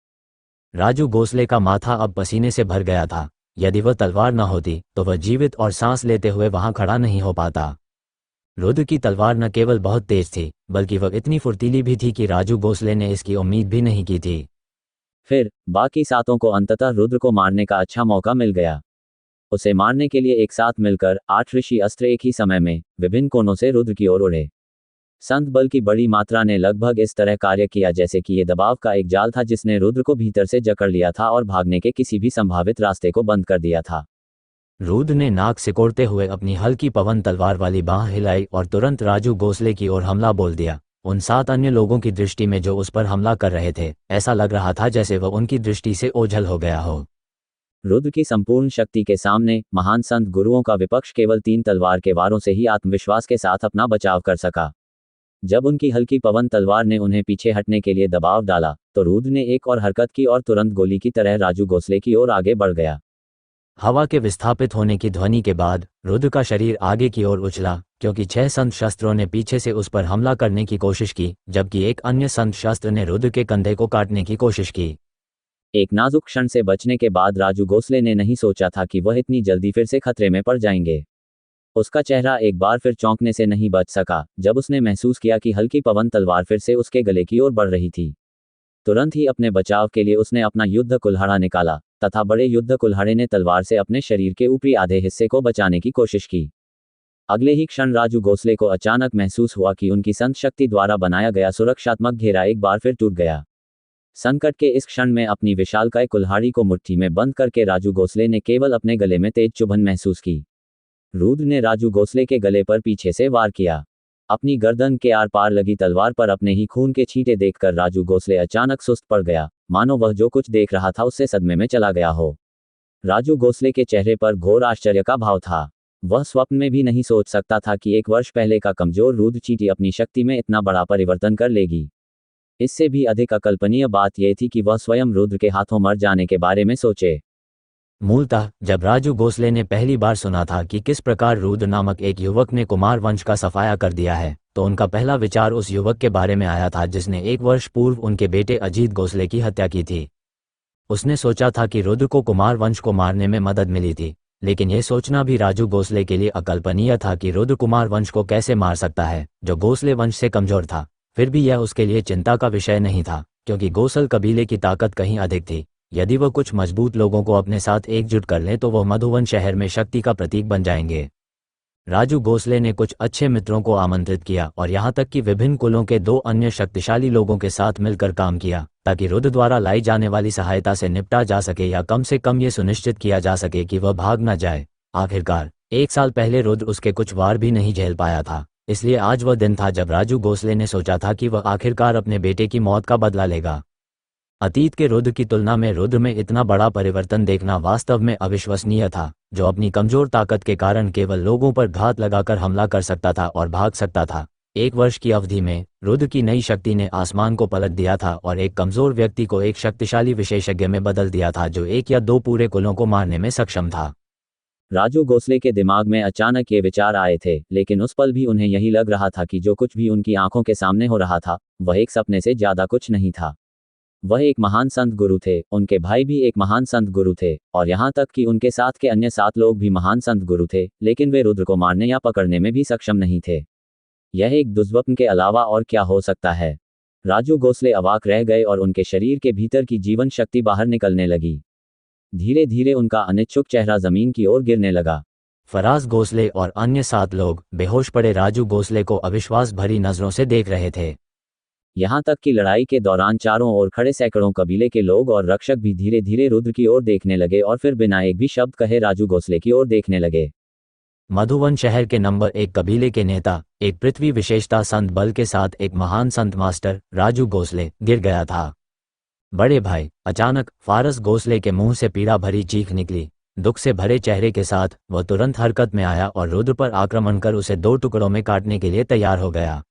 राजू गोसले का माथा अब पसीने से भर गया था। यदि वह तलवार न होती तो वह जीवित और सांस लेते हुए वहां खड़ा नहीं हो पाता। रुद्र की तलवार न केवल बहुत तेज थी, बल्कि वह इतनी फुर्तीली भी थी कि राजू गोसले ने इसकी उम्मीद भी नहीं की थी। फिर बाकी सातों को अंततः रुद्र को मारने का अच्छा मौका मिल गया। उसे मारने के लिए एक साथ मिलकर 8 ऋषि अस्त्र एक ही समय में विभिन्न कोनों से रुद्र की ओर उड़े। संत बल की बड़ी मात्रा ने लगभग इस तरह कार्य किया जैसे कि ये दबाव का एक जाल था जिसने रुद्र को भीतर से जकड़ लिया था और भागने के किसी भी संभावित रास्ते को बंद कर दिया था। रुद्र ने नाक सिकोड़ते हुए अपनी हल्की पवन तलवार वाली बांह हिलाई और तुरंत राजू गोसले की ओर हमला बोल दिया। उन 7 अन्य लोगों की दृष्टि में जो उस पर हमला कर रहे थे, ऐसा लग रहा था जैसे वह उनकी दृष्टि से ओझल हो गया हो। रुद्र की संपूर्ण शक्ति के सामने महान संत गुरुओं का विपक्ष केवल 3 तलवार के वारों से ही आत्मविश्वास के साथ अपना बचाव कर सका। जब उनकी हल्की पवन तलवार ने उन्हें पीछे हटने के लिए दबाव डाला, तो रुद्र ने एक और हरकत की और तुरंत गोली की तरह राजू गोसले की ओर आगे बढ़ गया। हवा के विस्थापित होने की ध्वनि के बाद रुद्र का शरीर आगे की ओर उछला, क्योंकि 6 संत शस्त्रों ने पीछे से उस पर हमला करने की कोशिश की, जबकि एक अन्य संत शस्त्र ने रुद्र के कंधे को काटने की कोशिश की। एक नाजुक क्षण से बचने के बाद राजू गोसले ने नहीं सोचा था कि वह इतनी जल्दी फिर से खतरे में पड़ जाएंगे। उसका चेहरा एक बार फिर चौंकने से नहीं बच सका जब उसने महसूस किया कि हल्की पवन तलवार फिर से उसके गले की ओर बढ़ रही थी। तुरंत ही अपने बचाव के लिए उसने अपना युद्ध कुल्हाड़ा निकाला तथा बड़े युद्ध कुल्हाड़े ने तलवार से अपने शरीर के ऊपरी आधे हिस्से को बचाने की कोशिश की। अगले ही क्षण राजू गोसले को अचानक महसूस हुआ कि उनकी संत शक्ति द्वारा बनाया गया सुरक्षात्मक घेरा एक बार फिर टूट गया। संकट के इस क्षण में अपनी विशालकाय कुल्हाड़ी को मुट्ठी में बंद करके राजू गोसले ने केवल अपने गले में तेज चुभन महसूस की। रुद्र ने राजू गोसले के गले पर पीछे से वार किया। अपनी गर्दन के आर पार लगी तलवार पर अपने ही खून के छींटे देखकर राजू गोसले अचानक सुस्त पड़ गया, मानो वह जो कुछ देख रहा था उससे सदमे में चला गया हो। राजू गोसले के चेहरे पर घोर आश्चर्य का भाव था। वह स्वप्न में भी नहीं सोच सकता था कि 1 वर्ष पहले का कमजोर रुद्र चींटी अपनी शक्ति में इतना बड़ा परिवर्तन कर लेगी। इससे भी अधिक अकल्पनीय बात यह थी कि वह स्वयं रुद्र के हाथों मर जाने के बारे में सोचे। मूलतः जब राजू गोसले ने पहली बार सुना था कि किस प्रकार रुद्र नामक एक युवक ने कुमार वंश का सफाया कर दिया है, तो उनका पहला विचार उस युवक के बारे में आया था जिसने 1 वर्ष पूर्व उनके बेटे अजीत गोसले की हत्या की थी। उसने सोचा था कि रुद्र को कुमार वंश को मारने में मदद मिली थी, लेकिन यह सोचना भी राजू गोसले के लिए अकल्पनीय था कि रुद्र कुमार वंश को कैसे मार सकता है, जो गोसले वंश से कमजोर था। फिर भी यह उसके लिए चिंता का विषय नहीं था, क्योंकि गोसल कबीले की ताकत कहीं अधिक थी। यदि वह कुछ मजबूत लोगों को अपने साथ एकजुट कर लें तो वह मधुवन शहर में शक्ति का प्रतीक बन जाएंगे। राजू गोसले ने कुछ अच्छे मित्रों को आमंत्रित किया और यहाँ तक कि विभिन्न कुलों के 2 अन्य शक्तिशाली लोगों के साथ मिलकर काम किया, ताकि रुद्र द्वारा लाई जाने वाली सहायता से निपटा जा सके या कम से कम ये सुनिश्चित किया जा सके कि वह भाग न जाए। आखिरकार 1 साल पहले रुद्र उसके कुछ वार भी नहीं झेल पाया था, इसलिए आज वह दिन था जब राजू गोसले ने सोचा था कि वह आखिरकार अपने बेटे की मौत का बदला लेगा। अतीत के रुद्र की तुलना में रुद्र में इतना बड़ा परिवर्तन देखना वास्तव में अविश्वसनीय था, जो अपनी कमजोर ताकत के कारण केवल लोगों पर घात लगाकर हमला कर सकता था और भाग सकता था। 1 वर्ष की अवधि में रुद्र की नई शक्ति ने आसमान को पलट दिया था और एक कमजोर व्यक्ति को एक शक्तिशाली विशेषज्ञ में बदल दिया था, जो 1 या 2 पूरे कुलों को मारने में सक्षम था। राजू गोसले के दिमाग में अचानक ये विचार आए थे, लेकिन उस पल भी उन्हें यही लग रहा था कि जो कुछ भी उनकी आंखों के सामने हो रहा था वह एक सपने से ज्यादा कुछ नहीं था। वह एक महान संत गुरु थे, उनके भाई भी एक महान संत गुरु थे, और यहाँ तक कि उनके साथ के अन्य 7 लोग भी महान संत गुरु थे, लेकिन वे रुद्र को मारने या पकड़ने में भी सक्षम नहीं थे। यह एक दुष्स्वप्न के अलावा और क्या हो सकता है? राजू गोसले अवाक रह गए और उनके शरीर के भीतर की जीवन शक्ति बाहर निकलने लगी। धीरे धीरे उनका अनिच्छुक चेहरा जमीन की ओर गिरने लगा। फराज गोसले और अन्य 7 लोग बेहोश पड़े राजू गोसले को अविश्वास भरी नजरों से देख रहे थे। यहाँ तक कि लड़ाई के दौरान चारों ओर खड़े सैकड़ों कबीले के लोग और रक्षक भी धीरे धीरे रुद्र की ओर देखने लगे और फिर बिना एक भी शब्द कहे राजू गोसले की ओर देखने लगे। मधुवन शहर के नंबर 1 कबीले के नेता, एक पृथ्वी विशेषता संत बल के साथ एक महान संत मास्टर राजू गोसले गिर गया था। बड़े भाई, अचानक फारस गोसले के मुंह से पीड़ा भरी चीख निकली। दुख से भरे चेहरे के साथ वह तुरंत हरकत में आया और रुद्र पर आक्रमण कर उसे 2 टुकड़ों में काटने के लिए तैयार हो गया।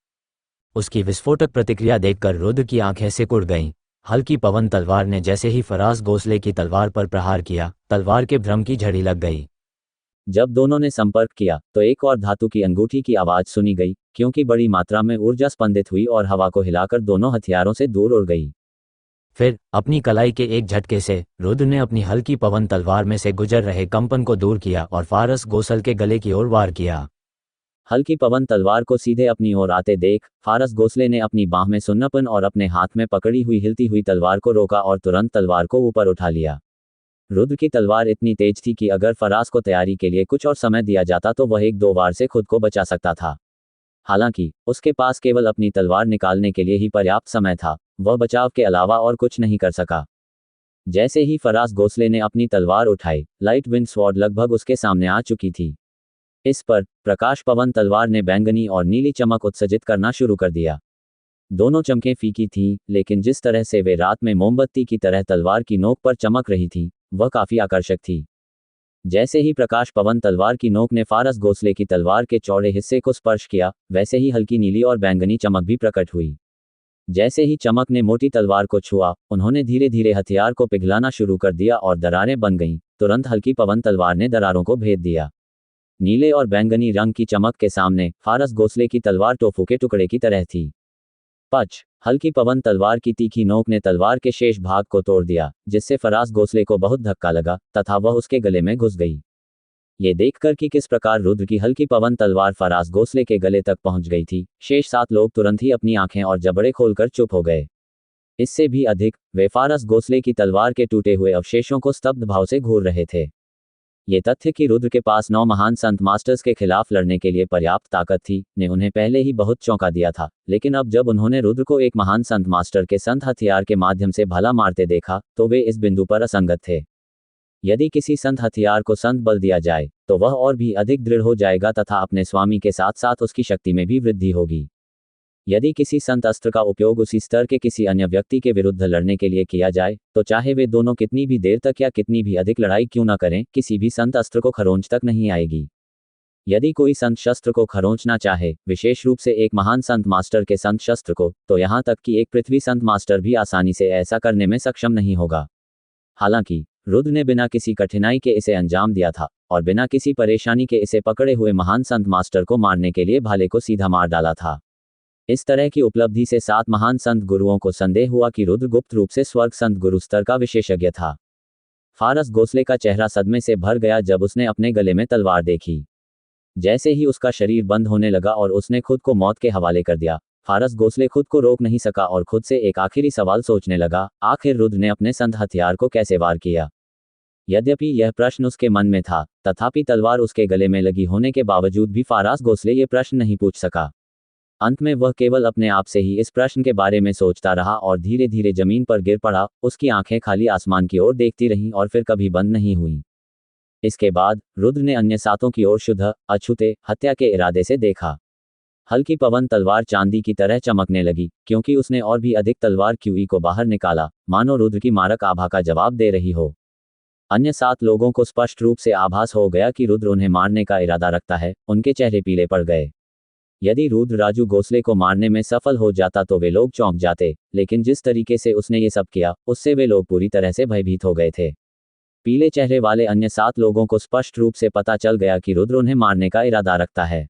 उसकी विस्फोटक प्रतिक्रिया देखकर रुद्र की आंखें सिकुड़ गईं। हल्की पवन तलवार ने जैसे ही फराज गोसले की तलवार पर प्रहार किया, तलवार के भ्रम की झड़ी लग गई। जब दोनों ने संपर्क किया तो एक और धातु की अंगूठी की आवाज सुनी गई, क्योंकि बड़ी मात्रा में ऊर्जा स्पंदित हुई और हवा को हिलाकर दोनों हथियारों से दूर उड़ गई। फिर अपनी कलाई के एक झटके से रुद्र ने अपनी हल्की पवन तलवार में से गुजर रहे कंपन को दूर किया और फारस गोसल के गले की ओर वार किया। हल्की पवन तलवार को सीधे अपनी ओर आते देख फारस गोसले ने अपनी बाह में सुन्नापन और अपने हाथ में पकड़ी हुई हिलती हुई तलवार को रोका और तुरंत तलवार को ऊपर उठा लिया। रुद्र की तलवार इतनी तेज थी कि अगर फरास को तैयारी के लिए कुछ और समय दिया जाता तो वह 1-2 वार से खुद को बचा सकता था। हालांकि उसके पास केवल अपनी तलवार निकालने के लिए ही पर्याप्त समय था, वह बचाव के अलावा और कुछ नहीं कर सका। जैसे ही फरास गोसले ने अपनी तलवार उठाई, लाइट विंड स्वॉर्ड लगभग उसके सामने आ चुकी थी। इस पर प्रकाश पवन तलवार ने बैंगनी और नीली चमक उत्सर्जित करना शुरू कर दिया। दोनों चमकें फीकी थीं, लेकिन जिस तरह से वे रात में मोमबत्ती की तरह तलवार की नोक पर चमक रही थीं, वह काफी आकर्षक थी। जैसे ही प्रकाश पवन तलवार की नोक ने फारस गोसले की तलवार के चौड़े हिस्से को स्पर्श किया, वैसे ही हल्की नीली और बैंगनी चमक भी प्रकट हुई। जैसे ही चमक ने मोटी तलवार को छुआ, उन्होंने धीरे धीरे हथियार को पिघलाना शुरू कर दिया और दरारें बन गईं। तुरंत हल्की पवन तलवार ने दरारों को भेद दिया। नीले और बैंगनी रंग की चमक के सामने फारस गोसले की तलवार टोफू के टुकड़े की तरह थी। पच! हल्की पवन तलवार की तीखी नोक ने तलवार के शेष भाग को तोड़ दिया, जिससे फरास गोसले को बहुत धक्का लगा तथा वह उसके गले में घुस गई। ये देखकर कि किस प्रकार रुद्र की हल्की पवन तलवार फरास गोसले के गले तक पहुंच गई थी, शेष 7 लोग तुरंत ही अपनी आंखें और जबड़े खोलकर चुप हो गए। इससे भी अधिक, वे फारस गोसले की तलवार के टूटे हुए अवशेषों को स्तब्ध भाव से घूर रहे थे। ये तथ्य कि रुद्र के पास 9 महान संत मास्टर्स के खिलाफ लड़ने के लिए पर्याप्त ताकत थी, ने उन्हें पहले ही बहुत चौंका दिया था, लेकिन अब जब उन्होंने रुद्र को एक महान संत मास्टर के संत हथियार के माध्यम से भला मारते देखा, तो वे इस बिंदु पर असंगत थे। यदि किसी संत हथियार को संत बल दिया जाए, तो वह और भी अधिक दृढ़ हो जाएगा तथा अपने स्वामी के साथ साथ उसकी शक्ति में भी वृद्धि होगी। यदि किसी संत अस्त्र का उपयोग उसी स्तर के किसी अन्य व्यक्ति के विरुद्ध लड़ने के लिए किया जाए, तो चाहे वे दोनों कितनी भी देर तक या कितनी भी अधिक लड़ाई क्यों न करें, किसी भी संत अस्त्र को खरोंच तक नहीं आएगी। यदि कोई संत शस्त्र को खरोंचना चाहे, विशेष रूप से एक महान संत मास्टर के संत शस्त्र को, तो यहाँ तक कि एक पृथ्वी संत मास्टर भी आसानी से ऐसा करने में सक्षम नहीं होगा। हालांकि रुद्र ने बिना किसी कठिनाई के इसे अंजाम दिया था और बिना किसी परेशानी के इसे पकड़े हुए महान संत मास्टर को मारने के लिए भाले को सीधा मार डाला था। इस तरह की उपलब्धि से 7 महान संत गुरुओं को संदेह हुआ कि रुद्र गुप्त रूप से स्वर्ग संत गुरु स्तर का विशेषज्ञ था। फारस गोसले का चेहरा सदमे से भर गया जब उसने अपने गले में तलवार देखी। जैसे ही उसका शरीर बंद होने लगा और उसने खुद को मौत के हवाले कर दिया, फारस गोसले खुद को रोक नहीं सका और खुद से एक आखिरी सवाल सोचने लगा, आखिर रुद्र ने अपने संत हथियार को कैसे वार किया। यद्यपि यह प्रश्न उसके मन में था, तथापि तलवार उसके गले में लगी होने के बावजूद भी फारस गोसले ये प्रश्न नहीं पूछ सका। अंत में वह केवल अपने आप से ही इस प्रश्न के बारे में सोचता रहा और धीरे धीरे जमीन पर गिर पड़ा। उसकी आंखें खाली आसमान की ओर देखती रहीं और फिर कभी बंद नहीं हुई। इसके बाद रुद्र ने अन्य 7 की ओर शुद्ध अछूते हत्या के इरादे से देखा। हल्की पवन तलवार चांदी की तरह चमकने लगी, क्योंकि उसने और भी अधिक तलवार क्यूई को बाहर निकाला, मानो रुद्र की मारक आभा का जवाब दे रही हो। अन्य 7 लोगों को स्पष्ट रूप से आभास हो गया कि रुद्र उन्हें मारने का इरादा रखता है। उनके चेहरे पीले पड़ गए। यदि रुद्र राजू गोसले को मारने में सफल हो जाता तो वे लोग चौंक जाते, लेकिन जिस तरीके से उसने ये सब किया, उससे वे लोग पूरी तरह से भयभीत हो गए थे। पीले चेहरे वाले अन्य 7 लोगों को स्पष्ट रूप से पता चल गया कि रुद्र उन्हें मारने का इरादा रखता है।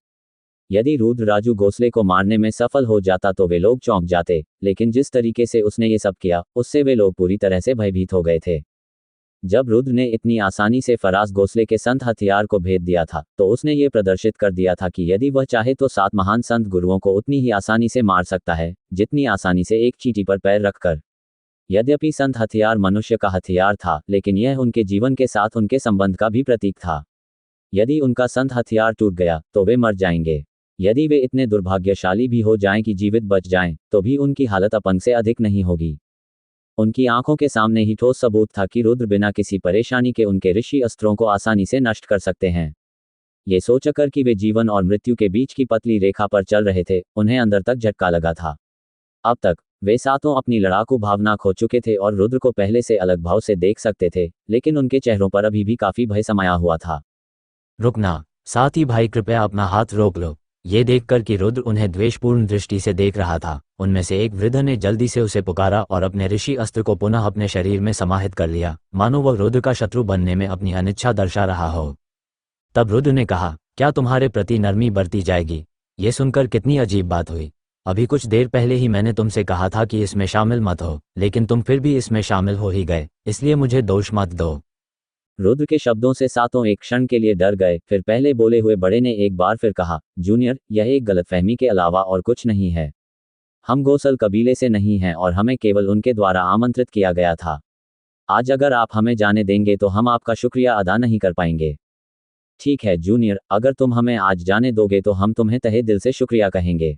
यदि रुद्र राजू गोसले को मारने में सफल हो जाता तो वे लोग चौंक जाते, लेकिन जिस तरीके से उसने ये सब किया, उससे वे लोग पूरी तरह से भयभीत हो गए थे। जब रुद्र ने इतनी आसानी से फराज गोसले के संत हथियार को भेद दिया था, तो उसने ये प्रदर्शित कर दिया था कि यदि वह चाहे तो 7 महान संत गुरुओं को उतनी ही आसानी से मार सकता है, जितनी आसानी से एक चींटी पर पैर रखकर। यद्यपि संत हथियार मनुष्य का हथियार था, लेकिन यह उनके जीवन के साथ उनके संबंध का भी प्रतीक था। यदि उनका संत हथियार टूट गया, तो वे मर जाएंगे। यदि वे इतने दुर्भाग्यशाली भी हो जाएं कि जीवित बच जाएं, तो भी उनकी हालत अपंग से अधिक नहीं होगी। उनकी आंखों के सामने ही ठोस सबूत था कि रुद्र बिना किसी परेशानी के उनके ऋषि अस्त्रों को आसानी से नष्ट कर सकते हैं। ये सोचकर कि वे जीवन और मृत्यु के बीच की पतली रेखा पर चल रहे थे, उन्हें अंदर तक झटका लगा था। अब तक वे 7 अपनी लड़ाकू भावना खो चुके थे और रुद्र को पहले से अलग भाव से देख सकते थे, लेकिन उनके चेहरों पर अभी भी काफी भय समाया हुआ था। रुकना, साथी भाई कृपया अपना हाथ रोक लो। ये देखकर कि रुद्र उन्हें द्वेषपूर्ण दृष्टि से देख रहा था, उनमें से एक वृद्ध ने जल्दी से उसे पुकारा और अपने ऋषि अस्त्र को पुनः अपने शरीर में समाहित कर लिया, मानो वह रुद्र का शत्रु बनने में अपनी अनिच्छा दर्शा रहा हो। तब रुद्र ने कहा, क्या तुम्हारे प्रति नरमी बरती जाएगी? ये सुनकर कितनी अजीब बात हुई। अभी कुछ देर पहले ही मैंने तुमसे कहा था कि इसमें शामिल मत हो, लेकिन तुम फिर भी इसमें शामिल हो ही गए, इसलिए मुझे दोष मत दो। रुद्र के शब्दों से 7 एक क्षण के लिए डर गए, फिर पहले बोले हुए बड़े ने एक बार फिर कहा, जूनियर, यह एक गलतफहमी के अलावा और कुछ नहीं है। हम गोसल कबीले से नहीं हैं और हमें केवल उनके द्वारा आमंत्रित किया गया था। आज अगर आप हमें जाने देंगे तो हम आपका शुक्रिया अदा नहीं कर पाएंगे। ठीक है जूनियर, अगर तुम हमें आज जाने दोगे तो हम तुम्हें तहे दिल से शुक्रिया कहेंगे।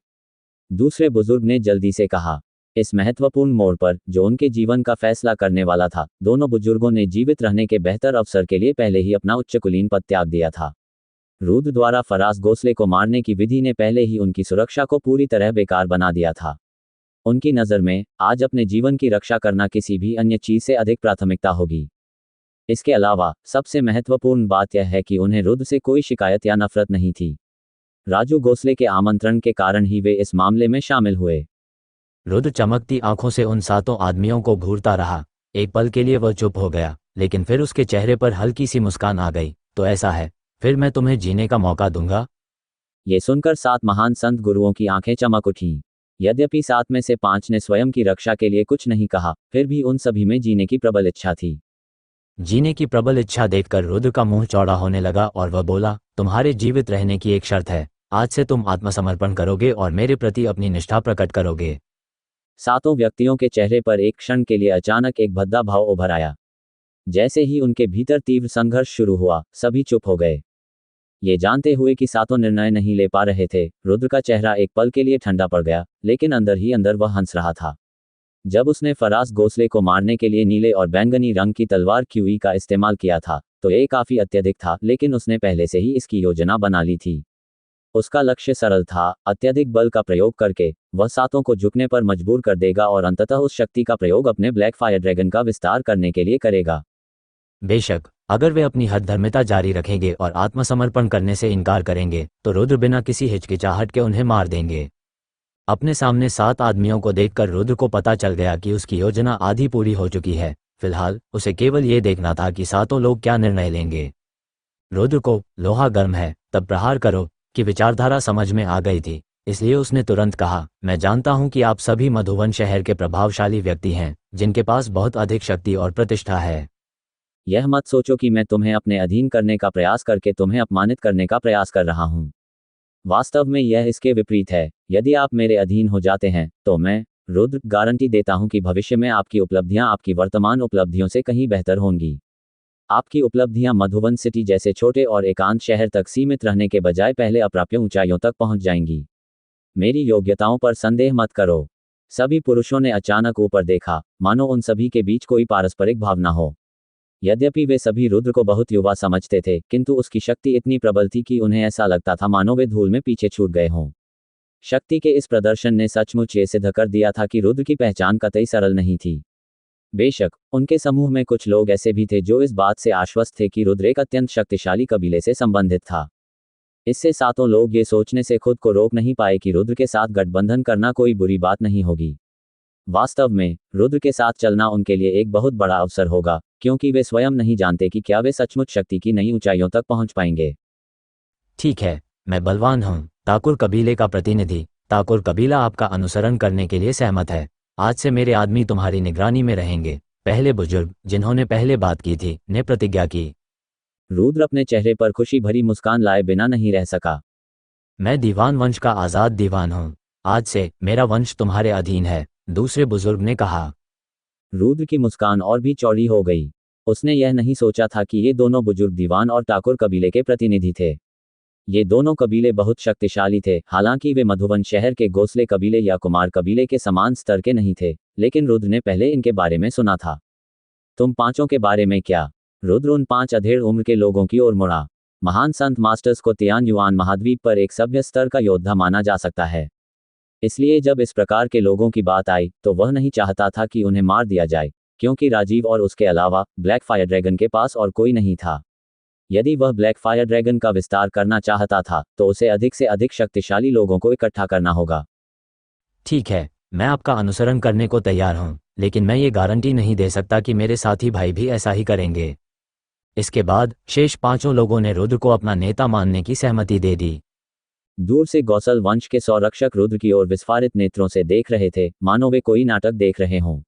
दूसरे बुजुर्ग ने जल्दी से कहा। इस महत्वपूर्ण मोड़ पर, जो उनके जीवन का फैसला करने वाला था, दोनों बुजुर्गों ने जीवित रहने के बेहतर अवसर के लिए पहले ही अपना उच्च कुलीन पद त्याग दिया था। रुद्र द्वारा फराज गोसले को मारने की विधि ने पहले ही उनकी सुरक्षा को पूरी तरह बेकार बना दिया था। उनकी नज़र में आज अपने जीवन की रक्षा करना किसी भी अन्य चीज से अधिक प्राथमिकता होगी। इसके अलावा सबसे महत्वपूर्ण बात यह है कि उन्हें रुद्र से कोई शिकायत या नफरत नहीं थी। राजू गोसले के आमंत्रण के कारण ही वे इस मामले में शामिल हुए। रुद्र चमकती आंखों से उन 7 आदमियों को घूरता रहा। एक पल के लिए वह चुप हो गया, लेकिन फिर उसके चेहरे पर हल्की सी मुस्कान आ गई। तो ऐसा है, फिर मैं तुम्हें जीने का मौका दूंगा। ये सुनकर 7 महान संत गुरुओं की आंखें चमक उठीं। यद्यपि 7 में से 5 ने स्वयं की रक्षा के लिए कुछ नहीं कहा, फिर भी उन सभी में जीने की प्रबल इच्छा थी। जीने की प्रबल इच्छा देखकर रुद्र का मुंह चौड़ा होने लगा और वह बोला, तुम्हारे जीवित रहने की एक शर्त है। आज से तुम आत्मसमर्पण करोगे और मेरे प्रति अपनी निष्ठा प्रकट करोगे। 7 व्यक्तियों के चेहरे पर एक क्षण के लिए अचानक एक भद्दा भाव उभर आया। जैसे ही उनके भीतर तीव्र संघर्ष शुरू हुआ, सभी चुप हो गए। ये जानते हुए कि 7 निर्णय नहीं ले पा रहे थे, रुद्र का चेहरा एक पल के लिए ठंडा पड़ गया, लेकिन अंदर ही अंदर वह हंस रहा था। जब उसने फराज गोसले को मारने के लिए नीले और बैंगनी रंग की तलवार क्यूई का इस्तेमाल किया था, तो ये काफी अत्यधिक था, लेकिन उसने पहले से ही इसकी योजना बना ली थी। उसका लक्ष्य सरल था, अत्यधिक बल का प्रयोग करके वह 7 को झुकने पर मजबूर कर देगा और अंततः उस शक्ति का प्रयोग अपने ब्लैक फायर ड्रैगन का विस्तार करने के लिए करेगा। बेशक, अगर वे अपनी हठधर्मिता जारी रखेंगे और आत्मसमर्पण करने से इनकार करेंगे, तो रुद्र बिना किसी हिचकिचाहट के उन्हें मार देंगे। अपने सामने 7 आदमियों को देखकर रुद्र को पता चल गया कि उसकी योजना आधी पूरी हो चुकी है। फिलहाल उसे केवल ये देखना था कि 7 लोग क्या निर्णय लेंगे। रुद्र को लोहा गर्म है, तब प्रहार करो की विचारधारा समझ में आ गई थी, इसलिए उसने तुरंत कहा, मैं जानता हूं कि आप सभी मधुवन शहर के प्रभावशाली व्यक्ति हैं, जिनके पास बहुत अधिक शक्ति और प्रतिष्ठा है। यह मत सोचो कि मैं तुम्हें अपने अधीन करने का प्रयास करके तुम्हें अपमानित करने का प्रयास कर रहा हूं। वास्तव में यह इसके विपरीत है। यदि आप मेरे अधीन हो जाते हैं, तो मैं, रुद्र, गारंटी देता हूं कि भविष्य में आपकी उपलब्धियां आपकी वर्तमान उपलब्धियों से कहीं बेहतर होंगी। आपकी उपलब्धियां मधुवन सिटी जैसे छोटे और एकांत शहर तक सीमित रहने के बजाय पहले अप्राप्य ऊंचाइयों तक पहुंच जाएंगी। मेरी योग्यताओं पर संदेह मत करो। सभी पुरुषों ने अचानक ऊपर देखा, मानो उन सभी के बीच कोई पारस्परिक भावना हो। यद्यपि वे सभी रुद्र को बहुत युवा समझते थे, किंतु उसकी शक्ति इतनी प्रबल थी कि उन्हें ऐसा लगता था मानो वे धूल में पीछे छूट गए हों। शक्ति के इस प्रदर्शन ने सचमुच ये सिद्ध कर दिया था कि रुद्र की पहचान कतई सरल नहीं थी। बेशक, उनके समूह में कुछ लोग ऐसे भी थे जो इस बात से आश्वस्त थे कि रुद्र एक अत्यंत शक्तिशाली कबीले से संबंधित था। इससे 7 लोग ये सोचने से खुद को रोक नहीं पाए कि रुद्र के साथ गठबंधन करना कोई बुरी बात नहीं होगी। वास्तव में रुद्र के साथ चलना उनके लिए एक बहुत बड़ा अवसर होगा, क्योंकि वे स्वयं नहीं जानते कि क्या वे सचमुच शक्ति की नई ऊंचाइयों तक पहुंच पाएंगे। ठीक है, मैं बलवान हूँ, ठाकुर कबीले का प्रतिनिधि। ठाकुर कबीला आपका अनुसरण करने के लिए सहमत है। आज से मेरे आदमी तुम्हारी निगरानी में रहेंगे। पहले बुजुर्ग, जिन्होंने पहले बात की थी, ने प्रतिज्ञा की। रुद्र अपने चेहरे पर खुशी भरी मुस्कान लाए बिना नहीं रह सका। मैं दीवान वंश का आज़ाद दीवान हूँ। आज से मेरा वंश तुम्हारे अधीन है, दूसरे बुजुर्ग ने कहा। रुद्र की मुस्कान और भी चौड़ी हो गई। उसने यह नहीं सोचा था कि ये दोनों बुजुर्ग दीवान और ठाकुर कबीले के प्रतिनिधि थे। ये दोनों कबीले बहुत शक्तिशाली थे, हालांकि वे मधुबन शहर के गोसले कबीले या कुमार कबीले के समान स्तर के नहीं थे, लेकिन रुद्र ने पहले इनके बारे में सुना था। तुम पांचों के बारे में क्या? रुद्र उन 5 अधेड़ उम्र के लोगों की ओर मुड़ा। महान संत मास्टर्स को तियान युआन महाद्वीप पर एक सभ्य स्तर का योद्धा माना जा सकता है। इसलिए जब इस प्रकार के लोगों की बात आई तो वह नहीं चाहता था कि उन्हें मार दिया जाए, क्योंकि राजीव और उसके अलावा ब्लैक फायर ड्रैगन के पास और कोई नहीं था। यदि वह ब्लैक फायर ड्रैगन का विस्तार करना चाहता था तो उसे अधिक से अधिक शक्तिशाली लोगों को इकट्ठा करना होगा। ठीक है, मैं आपका अनुसरण करने को तैयार हूँ, लेकिन मैं ये गारंटी नहीं दे सकता कि मेरे साथी भाई भी ऐसा ही करेंगे। इसके बाद शेष 5 लोगों ने रुद्र को अपना नेता मानने की सहमति दे दी। दूर से गौसल वंश के संरक्षक रुद्र की ओर विस्फारित नेत्रों से देख रहे थे, मानो वे कोई नाटक देख रहे हों।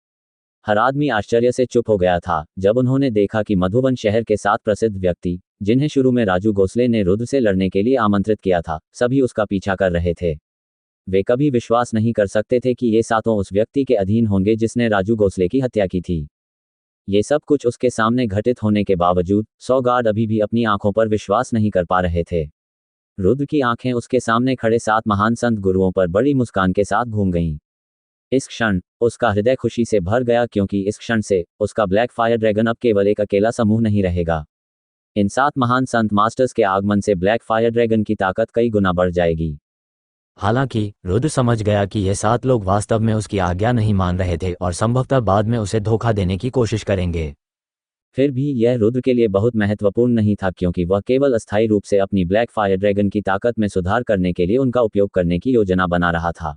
हर आदमी आश्चर्य से चुप हो गया था जब उन्होंने देखा कि मधुबन शहर के 7 प्रसिद्ध व्यक्ति, जिन्हें शुरू में राजू गोसले ने रुद्र से लड़ने के लिए आमंत्रित किया था, सभी उसका पीछा कर रहे थे। वे कभी विश्वास नहीं कर सकते थे कि ये 7 उस व्यक्ति के अधीन होंगे जिसने राजू गोसले की हत्या की थी। ये सब कुछ उसके सामने घटित होने के बावजूद 100 गार्ड अभी भी अपनी आंखों पर विश्वास नहीं कर पा रहे थे। रुद्र की आंखें उसके सामने खड़े 7 महान संत गुरुओं पर बड़ी मुस्कान के साथ घूम गईं। इस क्षण उसका हृदय खुशी से भर गया, क्योंकि इस क्षण से उसका ब्लैक फायर ड्रैगन अब केवल एक अकेला समूह नहीं रहेगा। इन 7 महान संत मास्टर्स के आगमन से ब्लैक फायर ड्रैगन की ताकत कई गुना बढ़ जाएगी। हालांकि रुद्र समझ गया कि ये 7 लोग वास्तव में उसकी आज्ञा नहीं मान रहे थे और संभवतः बाद में उसे धोखा देने की कोशिश करेंगे। फिर भी यह रुद्र के लिए बहुत महत्वपूर्ण नहीं था, क्योंकि वह केवल अस्थायी रूप से अपनी ब्लैक फायर ड्रैगन की ताकत में सुधार करने के लिए उनका उपयोग करने की योजना बना रहा था।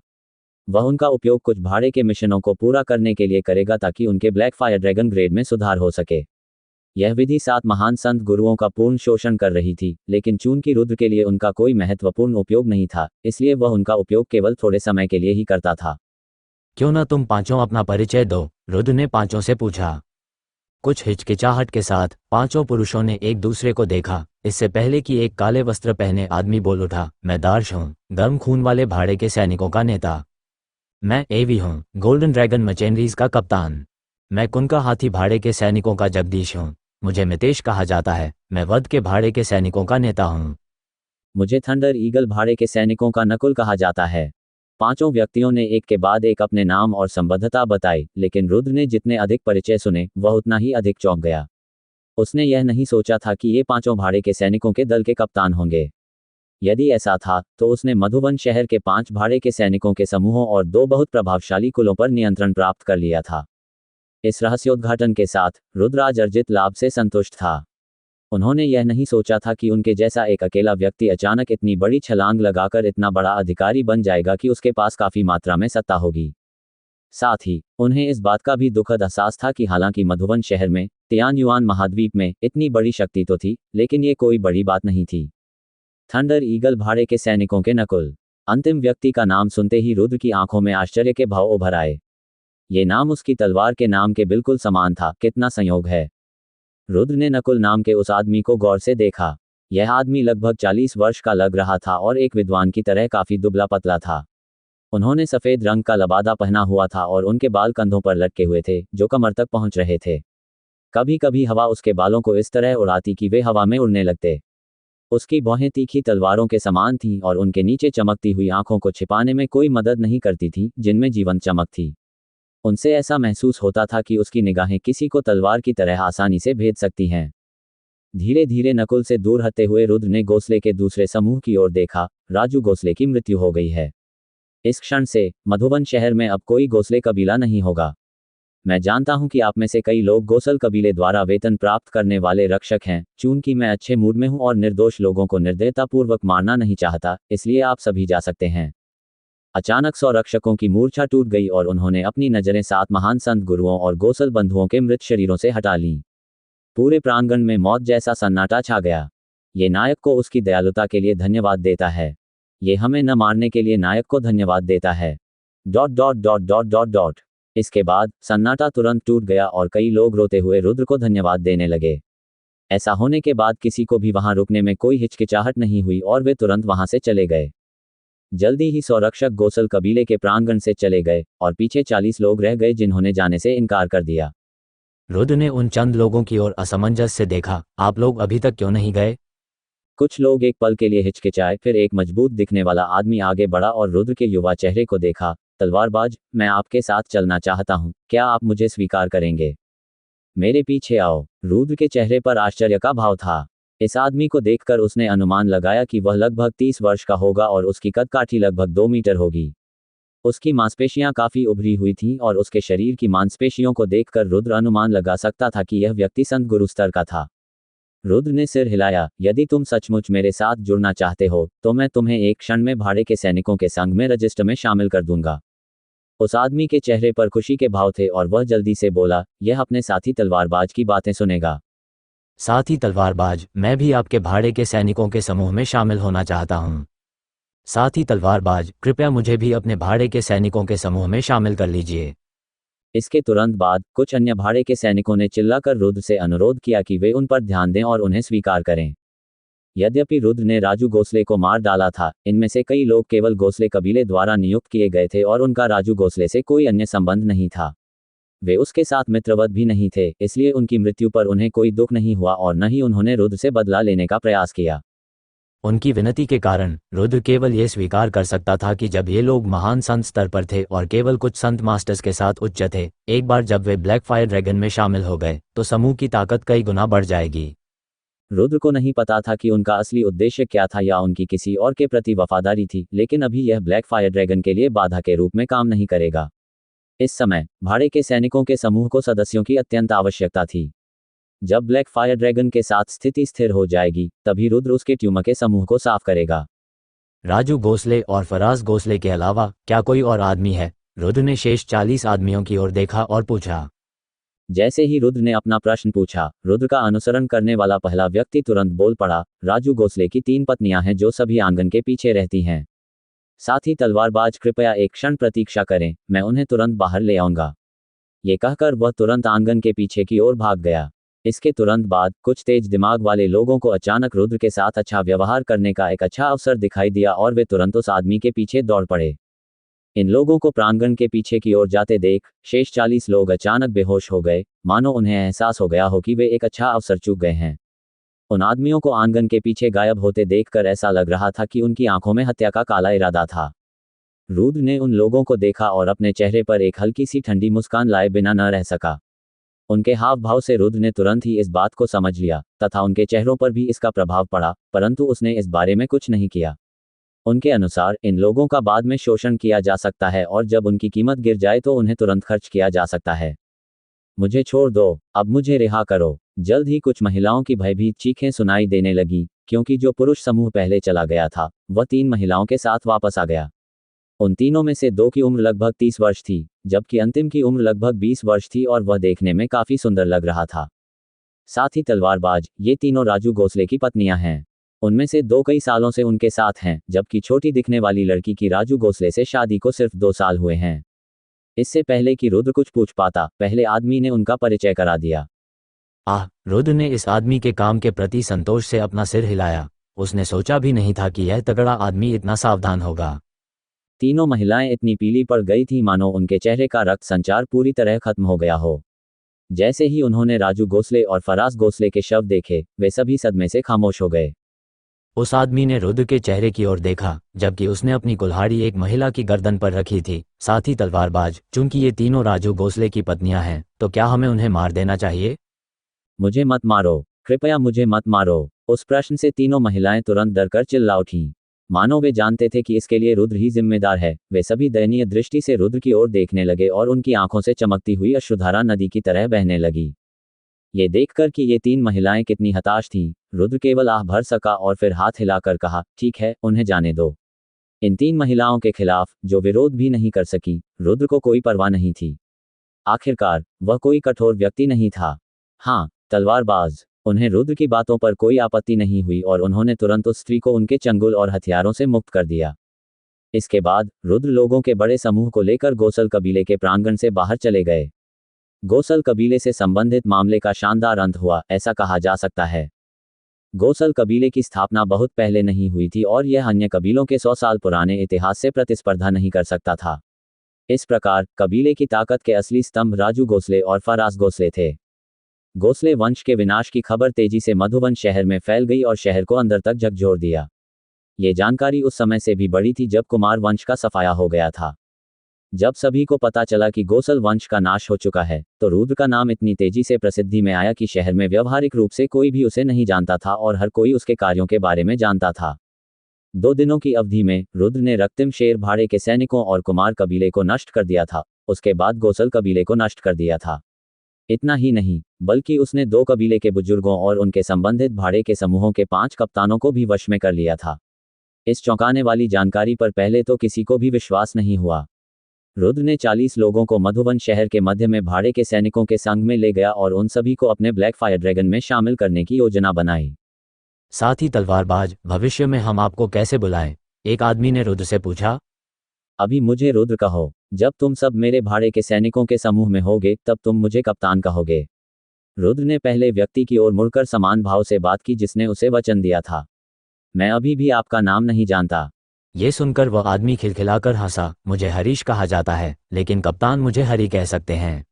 वह उनका उपयोग कुछ भाड़े के मिशनों को पूरा करने के लिए करेगा ताकि उनके ब्लैक फायर ड्रैगन ग्रेड में सुधार हो सके। यह विधि 7 महान संत गुरुओं का पूर्ण शोषण कर रही थी, लेकिन चूंकि रुद्र के लिए उनका कोई महत्वपूर्ण उपयोग नहीं था, इसलिए वह उनका उपयोग केवल थोड़े समय के लिए ही करता था। क्यों ना तुम 5 अपना परिचय दो? रुद्र ने 5 से पूछा। कुछ हिचकिचाहट के साथ 5 पुरुषों ने एक दूसरे को देखा। इससे पहले कि एक काले वस्त्र पहने आदमी बोल उठा, मैं दार्श हूँ, गर्म खून वाले भाड़े के सैनिकों का नेता। मैं एवी हूँ, गोल्डन ड्रैगन मचेनरीज का कप्तान। मैं कुनका हाथी भाड़े के सैनिकों का जगदीश हूँ। मुझे मितेश कहा जाता है। मैं वध के भाड़े के सैनिकों का नेता हूँ। मुझे थंडर ईगल भाड़े के सैनिकों का नकुल कहा जाता है। 5 व्यक्तियों ने एक के बाद एक अपने नाम और संबद्धता बताई, लेकिन रुद्र ने जितने अधिक परिचय सुने वह उतना ही अधिक चौंक गया। उसने यह नहीं सोचा था कि ये 5 भाड़े के सैनिकों के दल के कप्तान होंगे। यदि ऐसा था तो उसने मधुबन शहर के 5 भाड़े के सैनिकों के समूहों और 2 बहुत प्रभावशाली कुलों पर नियंत्रण प्राप्त कर लिया था। इस रहस्योद्घाटन के साथ रुद्र आज अर्जित लाभ से संतुष्ट था। उन्होंने यह नहीं सोचा था कि उनके जैसा एक अकेला व्यक्ति अचानक इतनी बड़ी छलांग लगाकर इतना बड़ा अधिकारी बन जाएगा कि उसके पास काफी मात्रा में सत्ता होगी। साथ ही उन्हें इस बात का भी दुखद एहसास था कि हालांकि मधुबन शहर में, तियान युआन महाद्वीप में इतनी बड़ी शक्ति तो थी, लेकिन ये कोई बड़ी बात नहीं थी। थंडर ईगल भाड़े के सैनिकों के नकुल। अंतिम व्यक्ति का नाम सुनते ही रुद्र की आंखों में आश्चर्य के भाव उभर आए। ये नाम उसकी तलवार के नाम के बिल्कुल समान था। कितना संयोग है। रुद्र ने नकुल नाम के उस आदमी को गौर से देखा। यह आदमी लगभग 40 वर्ष का लग रहा था और एक विद्वान की तरह काफी दुबला पतला था। उन्होंने सफेद रंग का लबादा पहना हुआ था और उनके बाल कंधों पर लटके हुए थे, जो कमर तक पहुंच रहे थे। कभी कभी हवा उसके बालों को इस तरह उड़ाती कि वे हवा में उड़ने लगते। उसकी भौहें तीखी तलवारों के समान थीं और उनके नीचे चमकती हुई आंखों को छिपाने में कोई मदद नहीं करती थी, जिनमें जीवंत चमक थी। उनसे ऐसा महसूस होता था कि उसकी निगाहें किसी को तलवार की तरह आसानी से भेद सकती हैं। धीरे धीरे नकुल से दूर हटते हुए रुद्र ने गोसले के दूसरे समूह की ओर देखा। राजू गोसले की मृत्यु हो गई है। इस क्षण से मधुबन शहर में अब कोई गोसले कबीला नहीं होगा। मैं जानता हूं कि आप में से कई लोग गोसल कबीले द्वारा वेतन प्राप्त करने वाले रक्षक हैं। चूंकि मैं अच्छे मूड में हूं और निर्दोष लोगों को निर्दयतापूर्वक मारना नहीं चाहता, इसलिए आप सभी जा सकते हैं। अचानक संरक्षकों की मूर्छा टूट गई और उन्होंने अपनी नजरें 7 महान संत गुरुओं और गोसल बंधुओं के मृत शरीरों से हटा लीं। पूरे प्रांगण में मौत जैसा सन्नाटा छा गया। ये नायक को उसकी दयालुता के लिए धन्यवाद देता है। ये हमें न मारने के लिए नायक को धन्यवाद देता है। ... इसके बाद सन्नाटा तुरंत टूट गया और कई लोग रोते हुए रुद्र को धन्यवाद देने लगे। ऐसा होने के बाद किसी को भी वहां रुकने में कोई हिचकिचाहट नहीं हुई और वे तुरंत वहां से चले गए। जल्दी ही संरक्षक गोसल कबीले के प्रांगण से चले गए और पीछे 40 लोग रह गए जिन्होंने जाने से इनकार कर दिया। रुद्र ने उन चंद लोगों की ओर असमंजस से देखा, आप लोग अभी तक क्यों नहीं गए? कुछ लोग एक पल के लिए हिचकिचाए, फिर एक मजबूत दिखने वाला आदमी आगे बढ़ा और रुद्र के युवा चेहरे को देखा। तलवारबाज, मैं आपके साथ चलना चाहता हूँ, क्या आप मुझे स्वीकार करेंगे? मेरे पीछे आओ। रुद्र के चेहरे पर आश्चर्य का भाव था। इस आदमी को देखकर उसने अनुमान लगाया कि वह लगभग 30 वर्ष का होगा और उसकी कदकाठी लगभग 2 मीटर होगी। उसकी मांसपेशियां काफी उभरी हुई थीं और उसके शरीर की मांसपेशियों को देखकर रुद्र अनुमान लगा सकता था कि यह व्यक्ति संत गुरु स्तर का था। रुद्र ने सिर हिलाया, यदि तुम सचमुच मेरे साथ जुड़ना चाहते हो तो मैं तुम्हें एक क्षण में भाड़े के सैनिकों के संग में रजिस्टर में शामिल कर दूंगा। उस आदमी के चेहरे पर खुशी के भाव थे और वह जल्दी से बोला, यह अपने साथी तलवारबाज की बातें सुनेगा। साथी तलवारबाज, मैं भी आपके भाड़े के सैनिकों के समूह में शामिल होना चाहता हूँ। साथी तलवारबाज, कृपया मुझे भी अपने भाड़े के सैनिकों के समूह में शामिल कर लीजिए। इसके तुरंत बाद कुछ अन्य भाड़े के सैनिकों ने चिल्लाकर रुद्र से अनुरोध किया कि वे उन पर ध्यान दें और उन्हें स्वीकार करें। यद्यपि रुद्र ने राजू गोसले को मार डाला था, इनमें से कई लोग केवल गोसले कबीले द्वारा नियुक्त किए गए थे और उनका राजू गोसले से कोई अन्य संबंध नहीं था। वे उसके साथ मित्रवत भी नहीं थे, इसलिए उनकी मृत्यु पर उन्हें कोई दुख नहीं हुआ और न ही उन्होंने रुद्र से बदला लेने का प्रयास किया। उनकी विनती के कारण रुद्र केवल ये स्वीकार कर सकता था कि जब ये लोग महान संत स्तर पर थे और केवल कुछ संत मास्टर्स के साथ उच्च थे, एक बार जब वे ब्लैक फायर ड्रैगन में शामिल हो गए तो समूह की ताकत कई गुना बढ़ जाएगी। रुद्र को नहीं पता था कि उनका असली उद्देश्य क्या था या उनकी किसी और के प्रति वफादारी थी, लेकिन अभी यह ब्लैक फायर ड्रैगन के लिए बाधा के रूप में काम नहीं करेगा। इस समय भाड़े के सैनिकों के समूह को सदस्यों की अत्यंत आवश्यकता थी। जब ब्लैक फायर ड्रैगन के साथ स्थिति स्थिर हो जाएगी, तभी रुद्र उसके ट्यूमर के समूह को साफ करेगा। राजू गोसले और फराज गोसले के अलावा क्या कोई और आदमी है? रुद्र ने शेष 40 आदमियों की ओर देखा और पूछा। जैसे ही रुद्र ने अपना प्रश्न पूछा, रुद्र का अनुसरण करने वाला पहला व्यक्ति तुरंत बोल पड़ा, राजू गोसले की 3 पत्नियां हैं जो सभी आंगन के पीछे रहती हैं। साथी तलवारबाज, कृपया एक क्षण प्रतीक्षा करें, मैं उन्हें तुरंत बाहर ले आऊंगा। ये कहकर वह तुरंत आंगन के पीछे की ओर भाग गया। इसके तुरंत बाद कुछ तेज दिमाग वाले लोगों को अचानक रुद्र के साथ अच्छा व्यवहार करने का एक अच्छा अवसर दिखाई दिया और वे तुरंत उस आदमी के पीछे दौड़ पड़े। इन लोगों को प्रांगण के पीछे की ओर जाते देख शेष 40 लोग अचानक बेहोश हो गए, मानो उन्हें एहसास हो गया हो कि वे एक अच्छा अवसर चूक गए हैं। उन आदमियों को आंगन के पीछे गायब होते देखकर ऐसा लग रहा था कि उनकी आंखों में हत्या का काला इरादा था। रुद्र ने उन लोगों को देखा और अपने चेहरे पर एक हल्की सी ठंडी मुस्कान लाए बिना न रह सका। उनके हाव भाव से रुद्र ने तुरंत ही इस बात को समझ लिया तथा उनके चेहरों पर भी इसका प्रभाव पड़ा, परंतु उसने इस बारे में कुछ नहीं किया। उनके अनुसार इन लोगों का बाद में शोषण किया जा सकता है और जब उनकी कीमत गिर जाए तो उन्हें तुरंत खर्च किया जा सकता है। मुझे छोड़ दो, अब मुझे रिहा करो। जल्द ही कुछ महिलाओं की भयभीत चीखें सुनाई देने लगी, क्योंकि जो पुरुष समूह पहले चला गया था वह 3 महिलाओं के साथ वापस आ गया। उन तीनों में से 2 की उम्र लगभग 30 वर्ष थी, जबकि अंतिम की उम्र लगभग 20 वर्ष थी और वह देखने में काफी सुंदर लग रहा था। साथ ही तलवारबाज, ये तीनों राजू गोसले की पत्नियां हैं। उनमें से 2 कई सालों से उनके साथ हैं, जबकि छोटी दिखने वाली लड़की की राजू गोसले से शादी को सिर्फ 2 साल हुए हैं। इससे पहले कि रुद्र कुछ पूछ पाता, पहले आदमी ने उनका परिचय करा दिया। रुद्र ने इस आदमी के काम के प्रति संतोष से अपना सिर हिलाया। उसने सोचा भी नहीं था कि यह तगड़ा आदमी इतना सावधान होगा। तीनों महिलाएं इतनी पीली पड़ गई थीं मानो उनके चेहरे का रक्त संचार पूरी तरह खत्म हो गया हो। जैसे ही उन्होंने राजू गोसले और फराज गोसले के शव देखे, वे सभी सदमे से खामोश हो गए। उस आदमी ने रुद्र के चेहरे की ओर देखा, जबकि उसने अपनी कुल्हाड़ी एक महिला की गर्दन पर रखी थी। साथ ही तलवारबाज, चूंकि ये तीनों राजू गोसले की पत्नियां हैं, तो क्या हमें उन्हें मार देना चाहिए? मुझे मत मारो, कृपया मुझे मत मारो। उस प्रश्न से तीनों महिलाएं तुरंत डरकर चिल्ला उठीं, मानो वे जानते थे कि इसके लिए रुद्र ही जिम्मेदार है। वे सभी दयनीय दृष्टि से रुद्र की ओर देखने लगे और उनकी आंखों से चमकती हुई अश्रुधारा नदी की तरह बहने लगी। ये देखकर कि ये 3 महिलाएं कितनी हताश थीं, रुद्र केवल आह भर सका और फिर हाथ हिलाकर कहा, ठीक है, उन्हें जाने दो। इन 3 महिलाओं के खिलाफ, जो विरोध भी नहीं कर सकी, रुद्र को कोई परवाह नहीं थी। आखिरकार, वह कोई कठोर व्यक्ति नहीं था। हाँ, तलवारबाज। उन्हें रुद्र की बातों पर कोई आपत्ति नहीं हुई और उन्होंने तुरंत उस स्त्री को उनके चंगुल और हथियारों से मुक्त कर दिया। इसके बाद, रुद्र लोगों के बड़े समूह को लेकर गोसल कबीले के प्रांगण से बाहर चले गए। गोसल कबीले से संबंधित मामले का शानदार अंत हुआ, ऐसा कहा जा सकता है। गोसल कबीले की स्थापना बहुत पहले नहीं हुई थी और यह अन्य कबीलों के 100 साल पुराने इतिहास से प्रतिस्पर्धा नहीं कर सकता था। इस प्रकार, कबीले की ताकत के असली स्तंभ राजू गोसले और फरास गोसले थे। गोसले वंश के विनाश की खबर तेजी से मधुबन शहर में फैल गई और शहर को अंदर तक झकझोर दिया। ये जानकारी उस समय से भी बड़ी थी जब कुमार वंश का सफाया हो गया था। जब सभी को पता चला कि गोसल वंश का नाश हो चुका है, तो रुद्र का नाम इतनी तेजी से प्रसिद्धि में आया कि शहर में व्यावहारिक रूप से कोई भी उसे नहीं जानता था और हर कोई उसके कार्यों के बारे में जानता था। 2 दिनों की अवधि में रुद्र ने रक्तिम शेर भाड़े के सैनिकों और कुमार कबीले को नष्ट कर दिया था। उसके बाद गोसल कबीले को नष्ट कर दिया था। इतना ही नहीं, बल्कि उसने 2 कबीले के बुजुर्गों और उनके संबंधित भाड़े के समूहों के 5 कप्तानों को भी वश में कर लिया था। इस चौंकाने वाली जानकारी पर पहले तो किसी को भी विश्वास नहीं हुआ। रुद्र ने 40 लोगों को मधुबन शहर के मध्य में भाड़े के सैनिकों के संग में ले गया और उन सभी को अपने ब्लैक फायर ड्रैगन में शामिल करने की योजना बनाई। साथ ही तलवारबाज, भविष्य में हम आपको कैसे बुलाएं? एक आदमी ने रुद्र से पूछा। अभी मुझे रुद्र कहो। जब तुम सब मेरे भाड़े के सैनिकों के समूह में होगे, तब तुम मुझे कप्तान कहोगे। रुद्र ने पहले व्यक्ति की ओर मुड़कर समान भाव से बात की जिसने उसे वचन दिया था। मैं अभी भी आपका नाम नहीं जानता। ये सुनकर वह आदमी खिलखिलाकर हंसा। मुझे हरीश कहा जाता है, लेकिन कप्तान मुझे हरी कह सकते हैं।